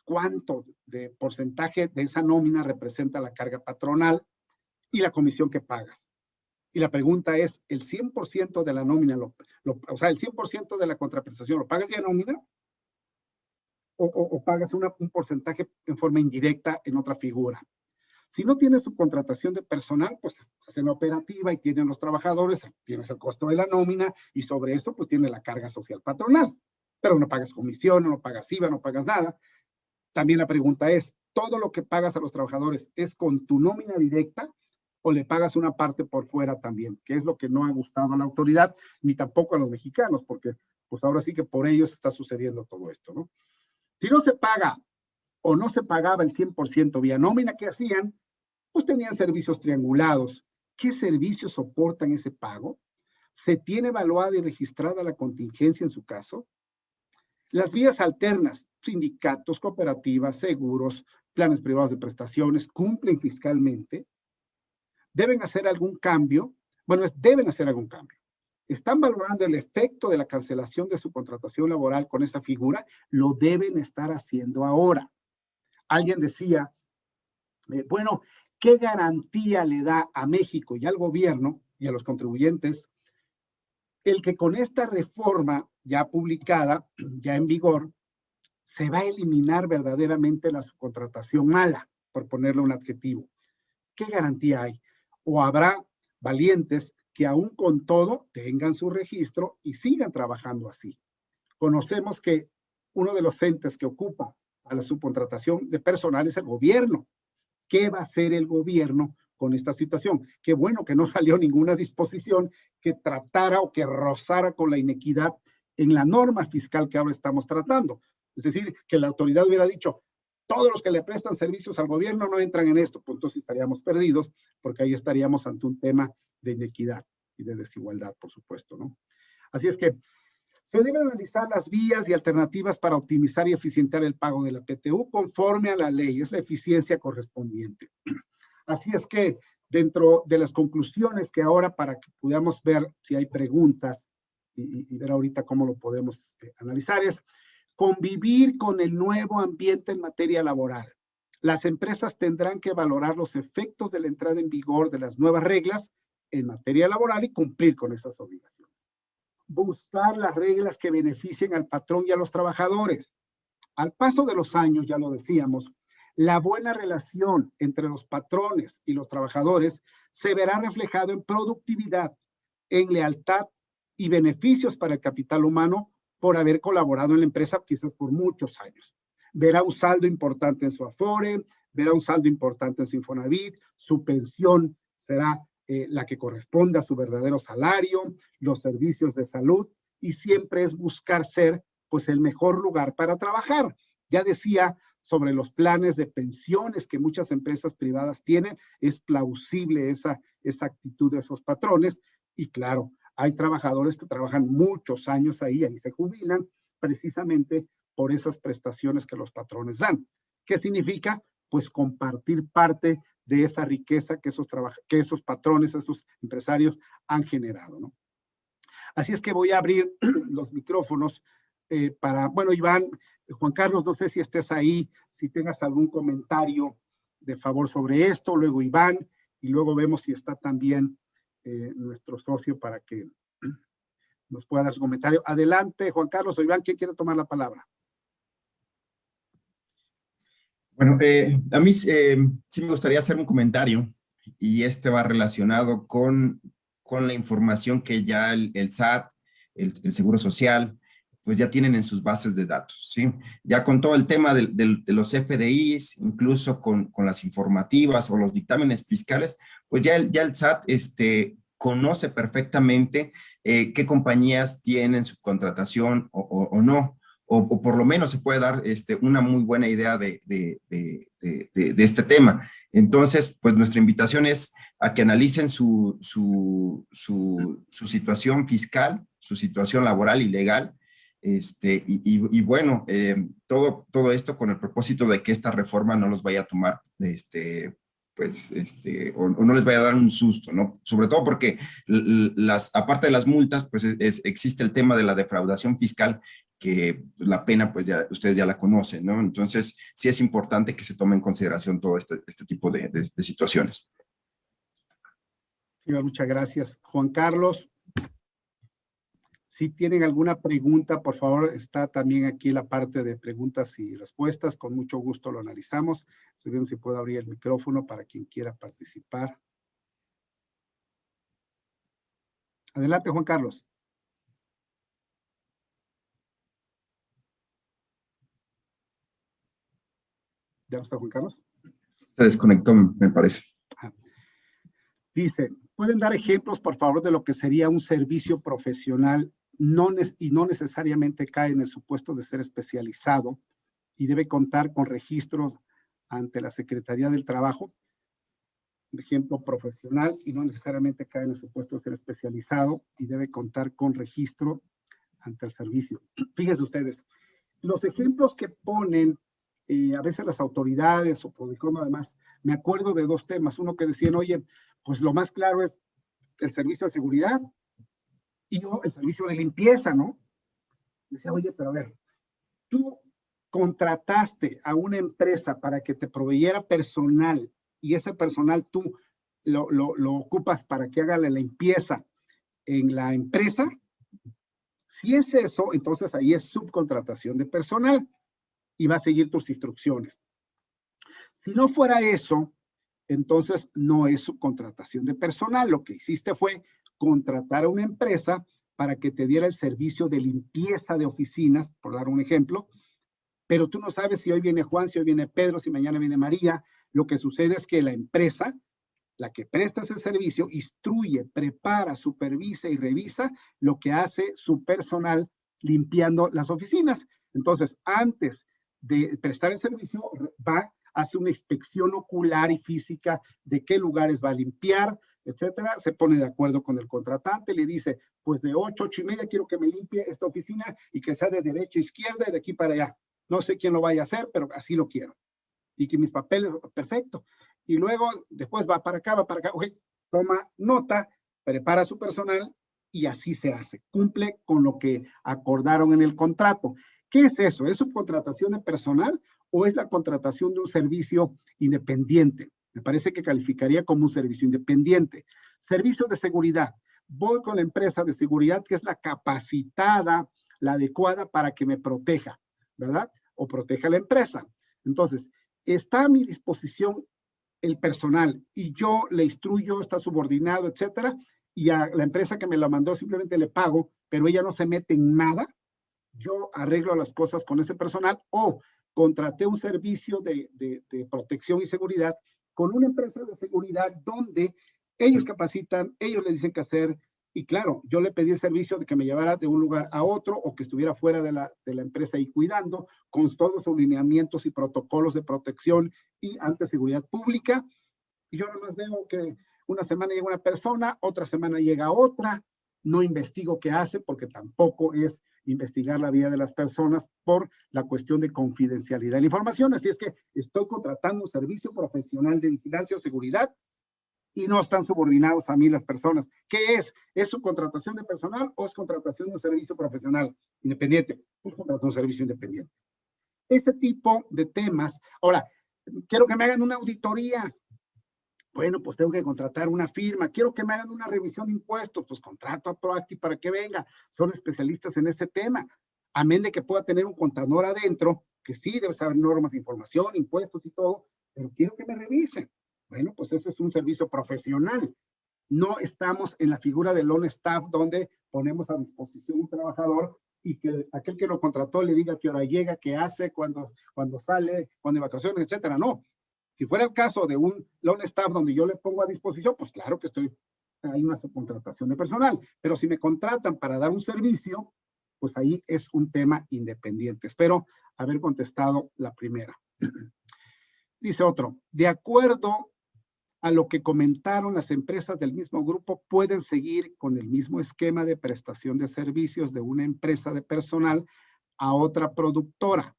cuánto de porcentaje de esa nómina representa la carga patronal y la comisión que pagas. Y la pregunta es, ¿el 100% de la nómina, o sea, el 100% de la contraprestación, lo pagas vía nómina? ¿O pagas un porcentaje en forma indirecta en otra figura? Si no tienes subcontratación de personal, pues hacen la operativa y tienen los trabajadores, tienes el costo de la nómina y sobre eso pues tienes la carga social patronal. Pero no pagas comisión, no pagas IVA, no pagas nada. También la pregunta es, ¿todo lo que pagas a los trabajadores es con tu nómina directa o le pagas una parte por fuera también? Que es lo que no ha gustado a la autoridad, ni tampoco a los mexicanos, porque pues ahora sí que por ellos está sucediendo todo esto, ¿no? Si no se paga o no se pagaba el 100% vía nómina, ¿qué hacían? Pues tenían servicios triangulados. ¿Qué servicios soportan ese pago? ¿Se tiene evaluada y registrada la contingencia en su caso? Las vías alternas, sindicatos, cooperativas, seguros, planes privados de prestaciones, ¿cumplen fiscalmente? ¿Deben hacer algún cambio? Bueno, deben hacer algún cambio. ¿Están valorando el efecto de la cancelación de su contratación laboral con esta figura? Lo deben estar haciendo ahora. Alguien decía, bueno, ¿qué garantía le da a México y al gobierno y a los contribuyentes el que con esta reforma ya publicada, ya en vigor, se va a eliminar verdaderamente la subcontratación mala, por ponerle un adjetivo? ¿Qué garantía hay? ¿O habrá valientes que aún con todo tengan su registro y sigan trabajando así? Conocemos que uno de los entes que ocupa a la subcontratación de personal es el gobierno. ¿Qué va a hacer el gobierno con esta situación? Qué bueno que no salió ninguna disposición que tratara o que rozara con la inequidad en la norma fiscal que ahora estamos tratando. Es decir, que la autoridad hubiera dicho, todos los que le prestan servicios al gobierno no entran en esto, pues entonces estaríamos perdidos, porque ahí estaríamos ante un tema de inequidad y de desigualdad, por supuesto, ¿no? Así es que se deben analizar las vías y alternativas para optimizar y eficientar el pago de la PTU conforme a la ley, es la eficiencia correspondiente. Así es que dentro de las conclusiones que ahora, para que podamos ver si hay preguntas y ver ahorita cómo lo podemos analizar, es convivir con el nuevo ambiente en materia laboral. Las empresas tendrán que valorar los efectos de la entrada en vigor de las nuevas reglas en materia laboral y cumplir con esas obligaciones. Buscar las reglas que beneficien al patrón y a los trabajadores. Al paso de los años, ya lo decíamos, la buena relación entre los patrones y los trabajadores se verá reflejado en productividad, en lealtad y beneficios para el capital humano por haber colaborado en la empresa quizás por muchos años. Verá un saldo importante en su Afore, verá un saldo importante en su Infonavit, su pensión será la que corresponde a su verdadero salario, los servicios de salud, y siempre es buscar ser pues el mejor lugar para trabajar. Ya decía sobre los planes de pensiones que muchas empresas privadas tienen, es plausible esa actitud de esos patrones, y claro, hay trabajadores que trabajan muchos años ahí y se jubilan precisamente por esas prestaciones que los patrones dan. ¿Qué significa? Pues compartir parte de esa riqueza que esos patrones, esos empresarios han generado, ¿no? Así es que voy a abrir los micrófonos bueno, Iván, Juan Carlos, no sé si estés ahí, si tengas algún comentario de favor sobre esto, luego Iván, y luego vemos si está también nuestro socio para que nos pueda dar su comentario. Adelante, Juan Carlos o Iván, ¿quién quiere tomar la palabra? Bueno, a mí sí me gustaría hacer un comentario, y este va relacionado con la información que ya el SAT, el Seguro Social, pues ya tienen en sus bases de datos, ¿sí? Ya con todo el tema de los FDIs, incluso con las informativas o los dictámenes fiscales, pues ya el SAT conoce perfectamente qué compañías tienen subcontratación o no. O por lo menos se puede dar una muy buena idea de este tema. Entonces, pues nuestra invitación es a que analicen su situación fiscal, su situación laboral y legal, y bueno, todo esto con el propósito de que esta reforma no los vaya a tomar, pues, o no les vaya a dar un susto, ¿no? Sobre todo porque aparte de las multas, pues existe el tema de la defraudación fiscal, que la pena, pues ya ustedes ya la conocen, ¿no? Entonces, sí es importante que se tome en consideración todo este tipo de situaciones. Sí, muchas gracias. Juan Carlos, si tienen alguna pregunta, por favor, está también aquí la parte de preguntas y respuestas. Con mucho gusto lo analizamos. Estoy viendo si puedo abrir el micrófono para quien quiera participar. Adelante, Juan Carlos. ¿Ya no está Juan Carlos? Se desconectó, me parece. Dice, ¿pueden dar ejemplos, por favor, de lo que sería un servicio profesional y no necesariamente cae en el supuesto de ser especializado y debe contar con registros ante la Secretaría del Trabajo? Ejemplo profesional y no necesariamente cae en el supuesto de ser especializado y debe contar con registro ante el servicio. Fíjense ustedes, los ejemplos que ponen a veces las autoridades o Prodicom además, me acuerdo de dos temas. Uno que decían, oye, pues lo más claro es el servicio de seguridad y yo el servicio de limpieza, ¿no? Decía, oye, pero a ver, tú contrataste a una empresa para que te proveyera personal y ese personal tú lo ocupas para que haga la limpieza en la empresa. Si es eso, entonces ahí es subcontratación de personal y va a seguir tus instrucciones. Si no fuera eso, entonces no es subcontratación de personal. Lo que hiciste fue contratar a una empresa para que te diera el servicio de limpieza de oficinas, por dar un ejemplo, pero tú no sabes si hoy viene Juan, si hoy viene Pedro, si mañana viene María. Lo que sucede es que la empresa, la que presta ese servicio, instruye, prepara, supervisa y revisa lo que hace su personal limpiando las oficinas. Entonces, antes de prestar el servicio, hace una inspección ocular y física de qué lugares va a limpiar, etcétera. Se pone de acuerdo con el contratante, le dice, pues de 8:30 quiero que me limpie esta oficina y que sea de derecha a izquierda y de aquí para allá. No sé quién lo vaya a hacer, pero así lo quiero. Y que mis papeles, perfecto. Y luego, después va para acá, okay, toma nota, prepara su personal y así se hace. Cumple con lo que acordaron en el contrato. ¿Qué es eso? ¿Es subcontratación de personal o es la contratación de un servicio independiente? Me parece que calificaría como un servicio independiente. Servicio de seguridad. Voy con la empresa de seguridad que es la capacitada, la adecuada para que me proteja, ¿verdad? O proteja la empresa. Entonces, está a mi disposición el personal y yo le instruyo, está subordinado, etcétera, y a la empresa que me la mandó simplemente le pago, pero ella no se mete en nada. Yo arreglo las cosas con ese personal o contraté un servicio de protección y seguridad con una empresa de seguridad donde ellos capacitan, ellos le dicen qué hacer. Y claro, yo le pedí el servicio de que me llevara de un lugar a otro o que estuviera fuera de la empresa y cuidando con todos sus lineamientos y protocolos de protección y ante seguridad pública. Y yo nada más veo que una semana llega una persona, otra semana llega otra, no investigo qué hace porque tampoco es investigar la vida de las personas por la cuestión de confidencialidad de la información. Así es que estoy contratando un servicio profesional de vigilancia o seguridad y no están subordinados a mí las personas. ¿Qué es? ¿Es su contratación de personal o es contratación de un servicio profesional independiente? Pues contratación de un servicio independiente. Ese tipo de temas. Ahora, quiero que me hagan una auditoría. Bueno, pues tengo que contratar una firma. Quiero que me hagan una revisión de impuestos. Pues contrato a Proactive para que venga. Son especialistas en ese tema. Amén de que pueda tener un contador adentro, que sí debe saber normas de información, impuestos y todo, pero quiero que me revisen. Bueno, pues ese es un servicio profesional. No estamos en la figura del on staff donde ponemos a disposición un trabajador y que aquel que lo contrató le diga qué hora llega, qué hace, cuándo sale, cuándo de vacaciones, etcétera. No. Si fuera el caso de un loan staff donde yo le pongo a disposición, pues claro que hay una subcontratación de personal. Pero si me contratan para dar un servicio, pues ahí es un tema independiente. Espero haber contestado la primera. Dice otro, de acuerdo a lo que comentaron, las empresas del mismo grupo pueden seguir con el mismo esquema de prestación de servicios de una empresa de personal a otra productora,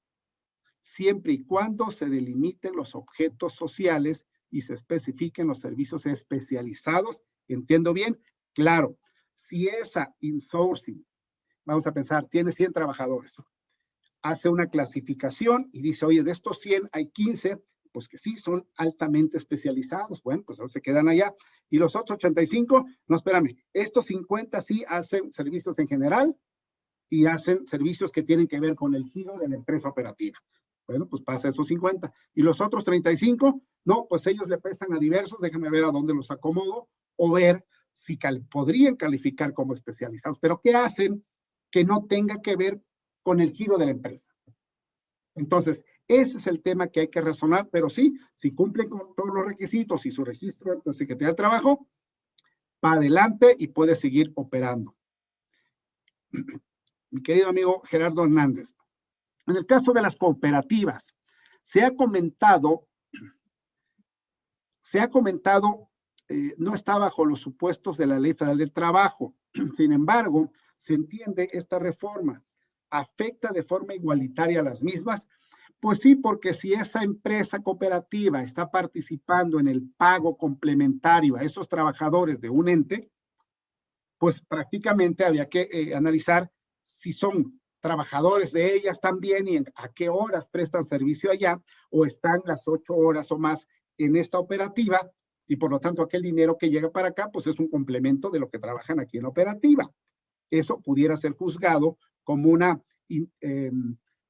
siempre y cuando se delimiten los objetos sociales y se especifiquen los servicios especializados. ¿Entiendo bien? Claro, si esa insourcing, vamos a pensar, tiene 100 trabajadores, hace una clasificación y dice, oye, de estos 100 hay 15, pues que sí, son altamente especializados. Bueno, pues ahora se quedan allá. Y los otros 85, no, espérame, estos 50 sí hacen servicios en general y hacen servicios que tienen que ver con el giro de la empresa operativa. Bueno, pues pasa esos 50. Y los otros 35, no, pues ellos le pesan a diversos, déjame ver a dónde los acomodo o ver si podrían calificar como especializados. Pero ¿qué hacen que no tenga que ver con el giro de la empresa? Entonces, ese es el tema que hay que razonar, pero sí, si cumplen con todos los requisitos y su registro ante la Secretaría del Trabajo, para adelante y puede seguir operando. Mi querido amigo Gerardo Hernández, en el caso de las cooperativas, se ha comentado, no está bajo los supuestos de la Ley Federal del Trabajo. Sin embargo, se entiende esta reforma afecta de forma igualitaria a las mismas. Pues sí, porque si esa empresa cooperativa está participando en el pago complementario a esos trabajadores de un ente, pues prácticamente habría que analizar si son trabajadores de ellas también y a qué horas prestan servicio allá, o están las 8 horas o más en esta operativa, y por lo tanto aquel dinero que llega para acá, pues es un complemento de lo que trabajan aquí en la operativa. Eso pudiera ser juzgado como una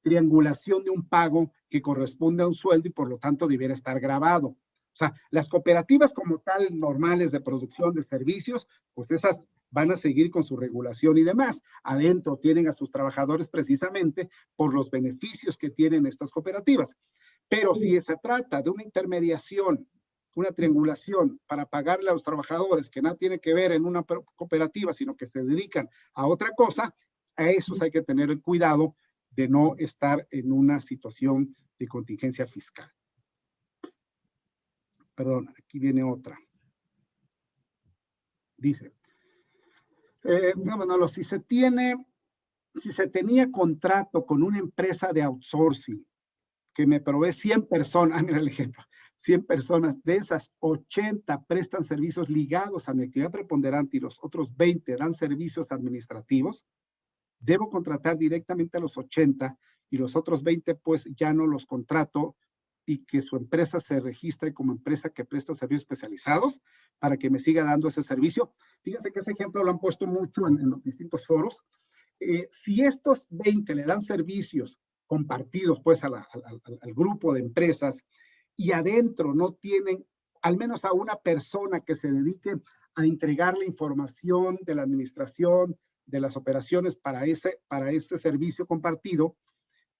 triangulación de un pago que corresponde a un sueldo y por lo tanto debiera estar grabado. O sea, las cooperativas como tal normales de producción de servicios, pues esas van a seguir con su regulación y demás. Adentro tienen a sus trabajadores precisamente por los beneficios que tienen estas cooperativas. Pero si se trata de una intermediación, una triangulación para pagarle a los trabajadores que no tiene que ver en una cooperativa, sino que se dedican a otra cosa, a esos hay que tener el cuidado de no estar en una situación de contingencia fiscal. Perdón, aquí viene otra. Dice, si se tenía contrato con una empresa de outsourcing que me provee 100 personas, mira el ejemplo, 100 personas, de esas 80 prestan servicios ligados a mi actividad preponderante y los otros 20 dan servicios administrativos, debo contratar directamente a los 80 y los otros 20 pues ya no los contrato y que su empresa se registre como empresa que presta servicios especializados para que me siga dando ese servicio. Fíjense que ese ejemplo lo han puesto mucho en los distintos foros. Si estos 20 le dan servicios compartidos pues al grupo de empresas y adentro no tienen al menos a una persona que se dedique a entregar la información de la administración, de las operaciones para ese servicio compartido,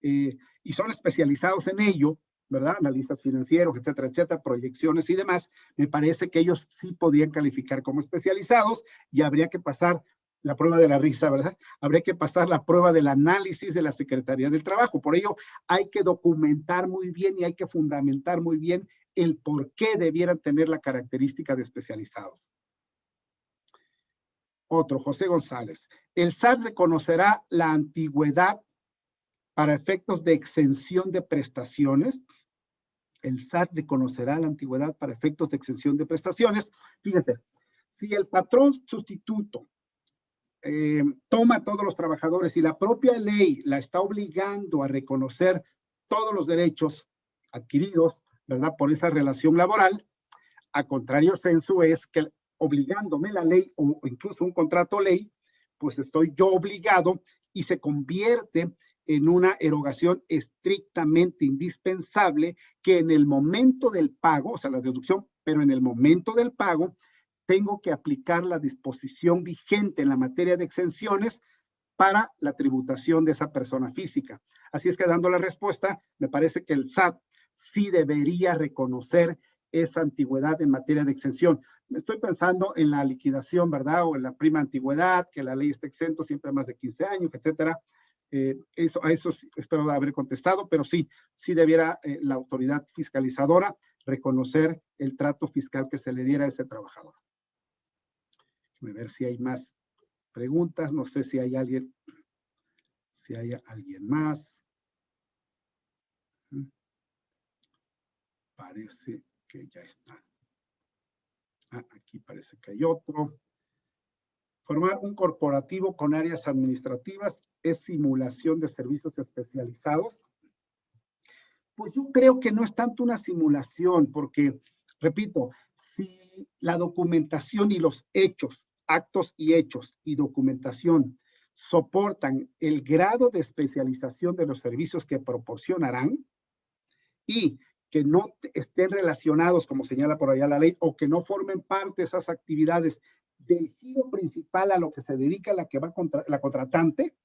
y son especializados en ello, ¿verdad? Analistas financieros, etcétera, etcétera, proyecciones y demás, me parece que ellos sí podían calificar como especializados y habría que pasar la prueba de la risa, ¿verdad? Habría que pasar la prueba del análisis de la Secretaría del Trabajo. Por ello, hay que documentar muy bien y hay que fundamentar muy bien el por qué debieran tener la característica de especializados. Otro, José González. El SAT reconocerá la antigüedad para efectos de exención de prestaciones. El SAT reconocerá la antigüedad para efectos de exención de prestaciones. Fíjense, si el patrón sustituto toma a todos los trabajadores y la propia ley la está obligando a reconocer todos los derechos adquiridos, ¿verdad? Por esa relación laboral, A contrario sensu es que obligándome la ley o incluso un contrato ley, pues estoy yo obligado y se convierte en una erogación estrictamente indispensable que en el momento del pago, o sea, la deducción, pero en el momento del pago, tengo que aplicar la disposición vigente en la materia de exenciones para la tributación de esa persona física. Así es que dando la respuesta, me parece que el SAT sí debería reconocer esa antigüedad en materia de exención. Estoy pensando en la liquidación, ¿verdad? O en la prima antigüedad, que la ley está exento siempre más de 15 años, etcétera. A eso espero haber contestado, pero sí debiera la autoridad fiscalizadora reconocer el trato fiscal que se le diera a ese trabajador. A ver si hay más preguntas. No sé si hay alguien más. Parece que ya está. Aquí parece que hay otro. Formar un corporativo con áreas administrativas es simulación de servicios especializados. Pues yo creo que no es tanto una simulación, porque, repito, si la documentación y los hechos, actos y hechos y documentación soportan el grado de especialización de los servicios que proporcionarán y que no estén relacionados, como señala por allá la ley, o que no formen parte de esas actividades del giro principal a lo que se dedica la que va la contratante,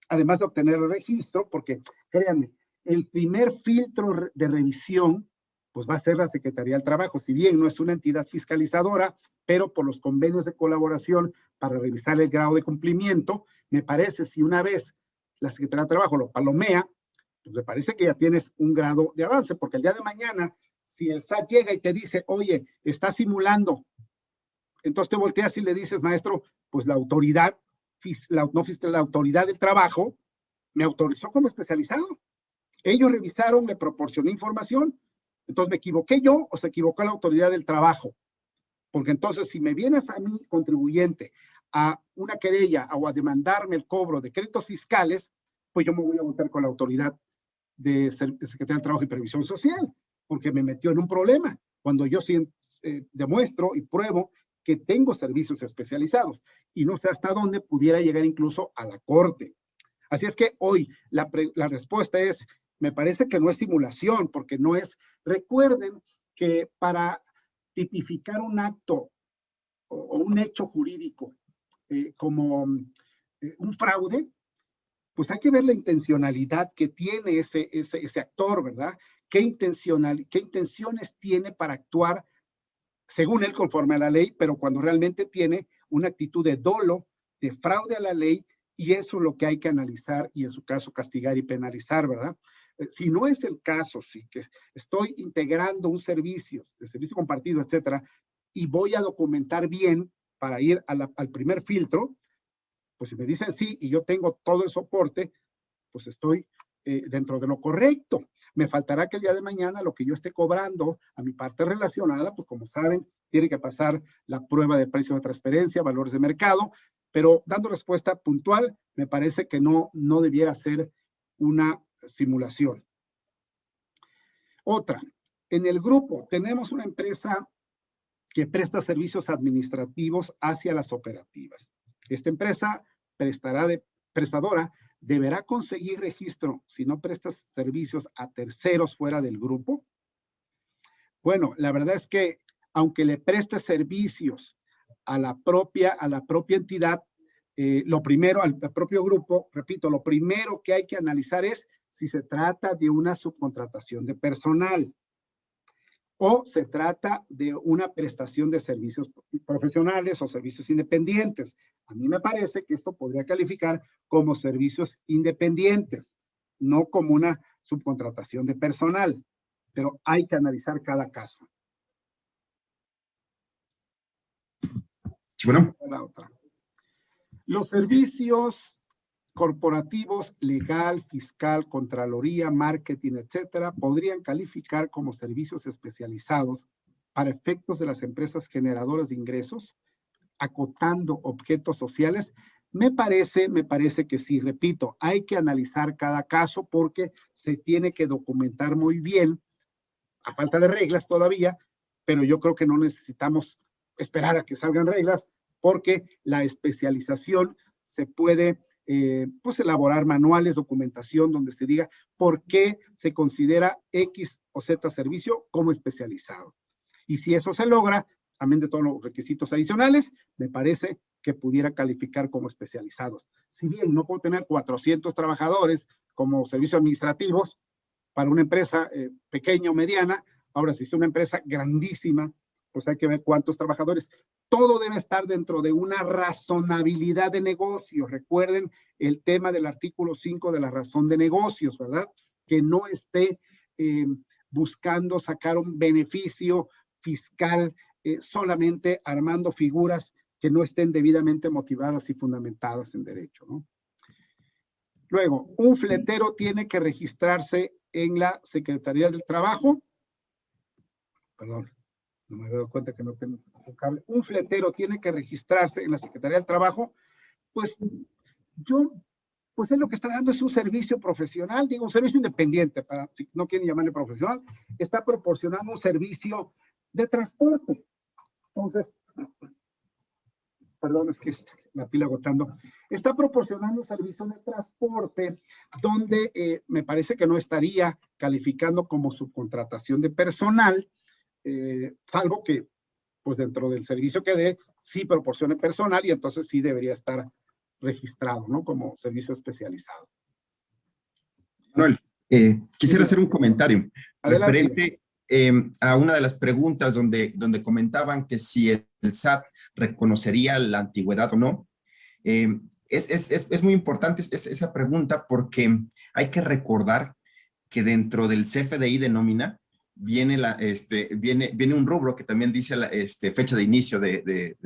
además de obtener el registro, porque créanme, el primer filtro de revisión pues va a ser la Secretaría del Trabajo, si bien no es una entidad fiscalizadora, pero por los convenios de colaboración para revisar el grado de cumplimiento, me parece si una vez la Secretaría del Trabajo lo palomea, pues me parece que ya tienes un grado de avance, porque el día de mañana, si el SAT llega y te dice, oye, está simulando, entonces te volteas y le dices, maestro, pues la autoridad, la autoridad del trabajo me autorizó como especializado. Ellos revisaron, me proporcionó información, entonces me equivoqué yo o se equivocó la autoridad del trabajo. Porque entonces si me vienes a mí, contribuyente, a una querella o a demandarme el cobro de créditos fiscales, pues yo me voy a votar con la autoridad de Secretaría del Trabajo y Previsión Social, porque me metió en un problema, cuando yo demuestro y pruebo que tengo servicios especializados, y no sé hasta dónde pudiera llegar incluso a la corte. Así es que hoy la respuesta es, me parece que no es simulación, porque no es, recuerden que para tipificar un acto o un hecho jurídico como un fraude, pues hay que ver la intencionalidad que tiene ese actor, ¿verdad? ¿Qué intenciones tiene para actuar según él conforme a la ley, pero cuando realmente tiene una actitud de dolo, de fraude a la ley, y eso es lo que hay que analizar y en su caso castigar y penalizar, ¿verdad? Si no es el caso, sí, que estoy integrando un servicio, de servicio compartido, etcétera, y voy a documentar bien para ir al primer filtro, pues si me dicen sí y yo tengo todo el soporte, pues estoy dentro de lo correcto. Me faltará que el día de mañana lo que yo esté cobrando a mi parte relacionada, pues como saben, tiene que pasar la prueba de precio de transferencia, valores de mercado, pero dando respuesta puntual, me parece que no debiera ser una simulación. Otra, en el grupo tenemos una empresa que presta servicios administrativos hacia las operativas. Esta empresa prestadora deberá conseguir registro si no prestas servicios a terceros fuera del grupo. Bueno, la verdad es que aunque le prestes servicios a la propia entidad, lo primero, al propio grupo, repito, lo primero que hay que analizar es si se trata de una subcontratación de personal o se trata de una prestación de servicios profesionales o servicios independientes. A mí me parece que esto podría calificar como servicios independientes, no como una subcontratación de personal, pero hay que analizar cada caso. Sí, bueno. La otra. Los servicios corporativos, legal, fiscal, contraloría, marketing, etcétera, podrían calificar como servicios especializados para efectos de las empresas generadoras de ingresos, acotando objetos sociales. Me parece que sí, repito, hay que analizar cada caso porque se tiene que documentar muy bien, a falta de reglas todavía, pero yo creo que no necesitamos esperar a que salgan reglas, porque la especialización se puede pues elaborar manuales, documentación donde se diga por qué se considera X o Z servicio como especializado. Y si eso se logra, también de todos los requisitos adicionales, me parece que pudiera calificar como especializados. Si bien no puedo tener 400 trabajadores como servicios administrativos para una empresa pequeña o mediana, ahora si es una empresa grandísima, pues hay que ver cuántos trabajadores. Todo debe estar dentro de una razonabilidad de negocios. Recuerden el tema del artículo 5 de la razón de negocios, ¿verdad? Que no esté buscando sacar un beneficio fiscal solamente armando figuras que no estén debidamente motivadas y fundamentadas en derecho, ¿no? Luego, un fletero tiene que registrarse en la Secretaría del Trabajo. Perdón, no me he dado cuenta que no tengo un cable. Un fletero tiene que registrarse en la Secretaría del Trabajo. Pues él lo que está dando es un servicio profesional, digo, un servicio independiente, para, si no quieren llamarle profesional, está proporcionando un servicio de transporte. Entonces, perdón, es que la pila agotando, está proporcionando un servicio de transporte donde me parece que no estaría calificando como subcontratación de personal, salvo que, pues dentro del servicio que dé, sí proporcione personal y entonces sí debería estar registrado, ¿no? Como servicio especializado. Manuel, quisiera hacer un comentario Adelante. referente a una de las preguntas donde comentaban que si el SAT reconocería la antigüedad o no. Es muy importante esa pregunta porque hay que recordar que dentro del CFDI de nómina viene un rubro que también dice la fecha de inicio de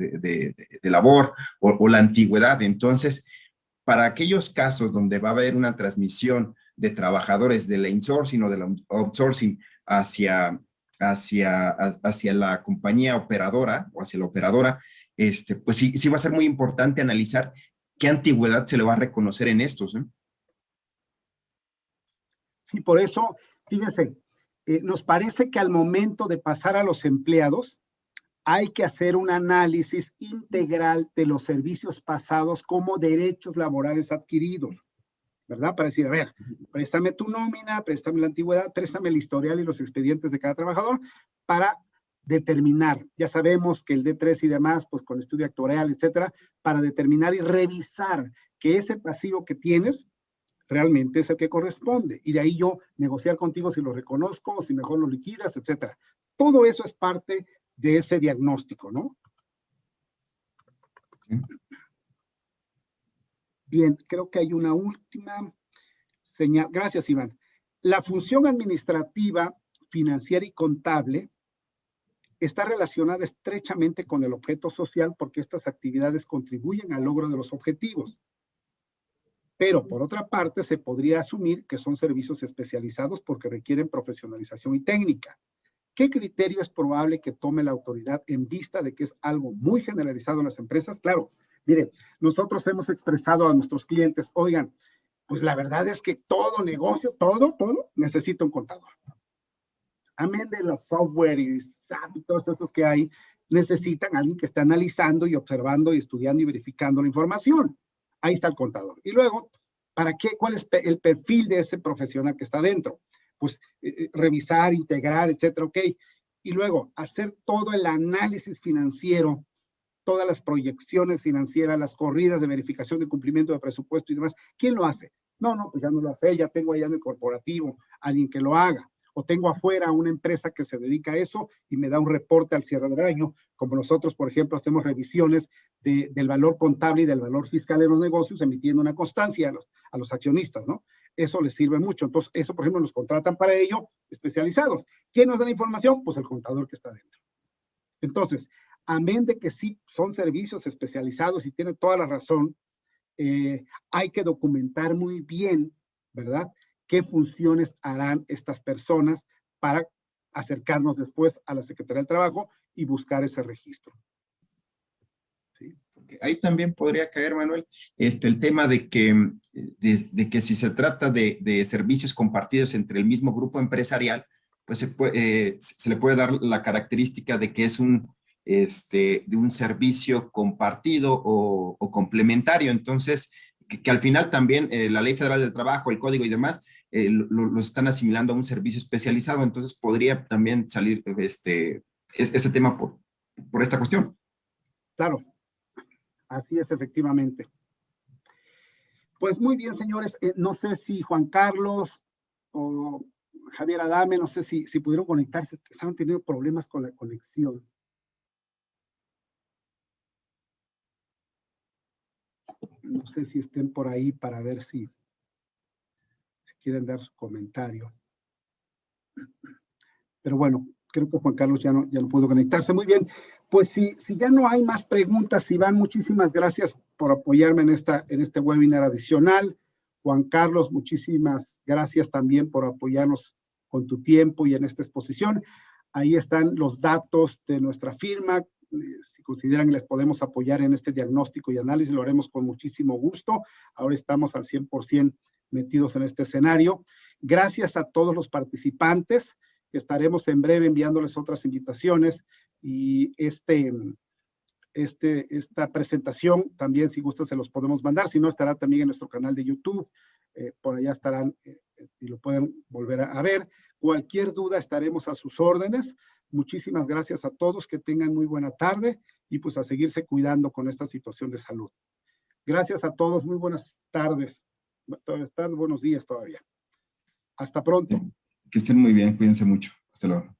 labor o la antigüedad. Entonces, para aquellos casos donde va a haber una transmisión de trabajadores de la insourcing o de la outsourcing hacia la compañía operadora o hacia la operadora, pues sí va a ser muy importante analizar qué antigüedad se le va a reconocer en estos, ¿eh? Sí, por eso, fíjense, nos parece que al momento de pasar a los empleados, hay que hacer un análisis integral de los servicios pasados como derechos laborales adquiridos, ¿verdad? Para decir, a ver, préstame tu nómina, préstame la antigüedad, préstame el historial y los expedientes de cada trabajador para determinar, ya sabemos que el D3 y demás, pues con estudio actuarial, etcétera, para determinar y revisar que ese pasivo que tienes realmente es el que corresponde. Y de ahí yo negociar contigo si lo reconozco o si mejor lo liquidas, etcétera. Todo eso es parte de ese diagnóstico, ¿no? Bien, creo que hay una última señal. Gracias, Iván. La función administrativa, financiera y contable está relacionada estrechamente con el objeto social porque estas actividades contribuyen al logro de los objetivos. Pero, por otra parte, se podría asumir que son servicios especializados porque requieren profesionalización y técnica. ¿Qué criterio es probable que tome la autoridad en vista de que es algo muy generalizado en las empresas? Claro, miren, nosotros hemos expresado a nuestros clientes, oigan, pues la verdad es que todo negocio, todo necesita un contador. Amén de los software y SAP y todos esos que hay, necesitan a alguien que esté analizando y observando y estudiando y verificando la información. Ahí está el contador. Y luego, ¿para qué? ¿Cuál es el perfil de ese profesional que está dentro? Pues revisar, integrar, etcétera, ok. Y luego, hacer todo el análisis financiero, todas las proyecciones financieras, las corridas de verificación de cumplimiento de presupuesto y demás. ¿Quién lo hace? No, pues ya no lo hace, ya tengo allá en el corporativo alguien que lo haga. O tengo afuera una empresa que se dedica a eso y me da un reporte al cierre del año, como nosotros, por ejemplo, hacemos revisiones del valor contable y del valor fiscal en los negocios, emitiendo una constancia a los accionistas, ¿no? Eso les sirve mucho. Entonces, eso, por ejemplo, nos contratan para ello especializados. ¿Quién nos da la información? Pues el contador que está dentro. Entonces, amén de que sí son servicios especializados y tiene toda la razón, hay que documentar muy bien, ¿verdad?, qué funciones harán estas personas para acercarnos después a la Secretaría del Trabajo y buscar ese registro. ¿Sí? Porque ahí también podría caer, Manuel, el tema de que si se trata de servicios compartidos entre el mismo grupo empresarial, pues se le puede dar la característica de que es de un servicio compartido o complementario. Entonces, que al final también la Ley Federal del Trabajo, el Código y demás, lo están asimilando a un servicio especializado. Entonces, podría también salir ese tema por esta cuestión. Claro, así es efectivamente. Pues muy bien, señores. No sé si Juan Carlos o Javier Adame, no sé si pudieron conectarse, estaban teniendo problemas con la conexión. No sé si estén por ahí para ver si quieren dar su comentario. Pero bueno, creo que Juan Carlos ya no pudo conectarse. Muy bien, pues si ya no hay más preguntas, Iván, muchísimas gracias por apoyarme en este webinar adicional. Juan Carlos, muchísimas gracias también por apoyarnos con tu tiempo y en esta exposición. Ahí están los datos de nuestra firma. Si consideran que les podemos apoyar en este diagnóstico y análisis, lo haremos con muchísimo gusto. Ahora estamos al 100% metidos en este escenario. Gracias a todos los participantes. Estaremos en breve enviándoles otras invitaciones y esta presentación también, si gustan, se los podemos mandar. Si no, estará también en nuestro canal de YouTube. Por allá estarán y lo pueden volver a ver. Cualquier duda estaremos a sus órdenes. Muchísimas gracias a todos. Que tengan muy buena tarde y pues a seguirse cuidando con esta situación de salud. Gracias a todos. Muy buenas tardes. Buenos días todavía. Hasta pronto. Que estén muy bien. Cuídense mucho. Hasta luego.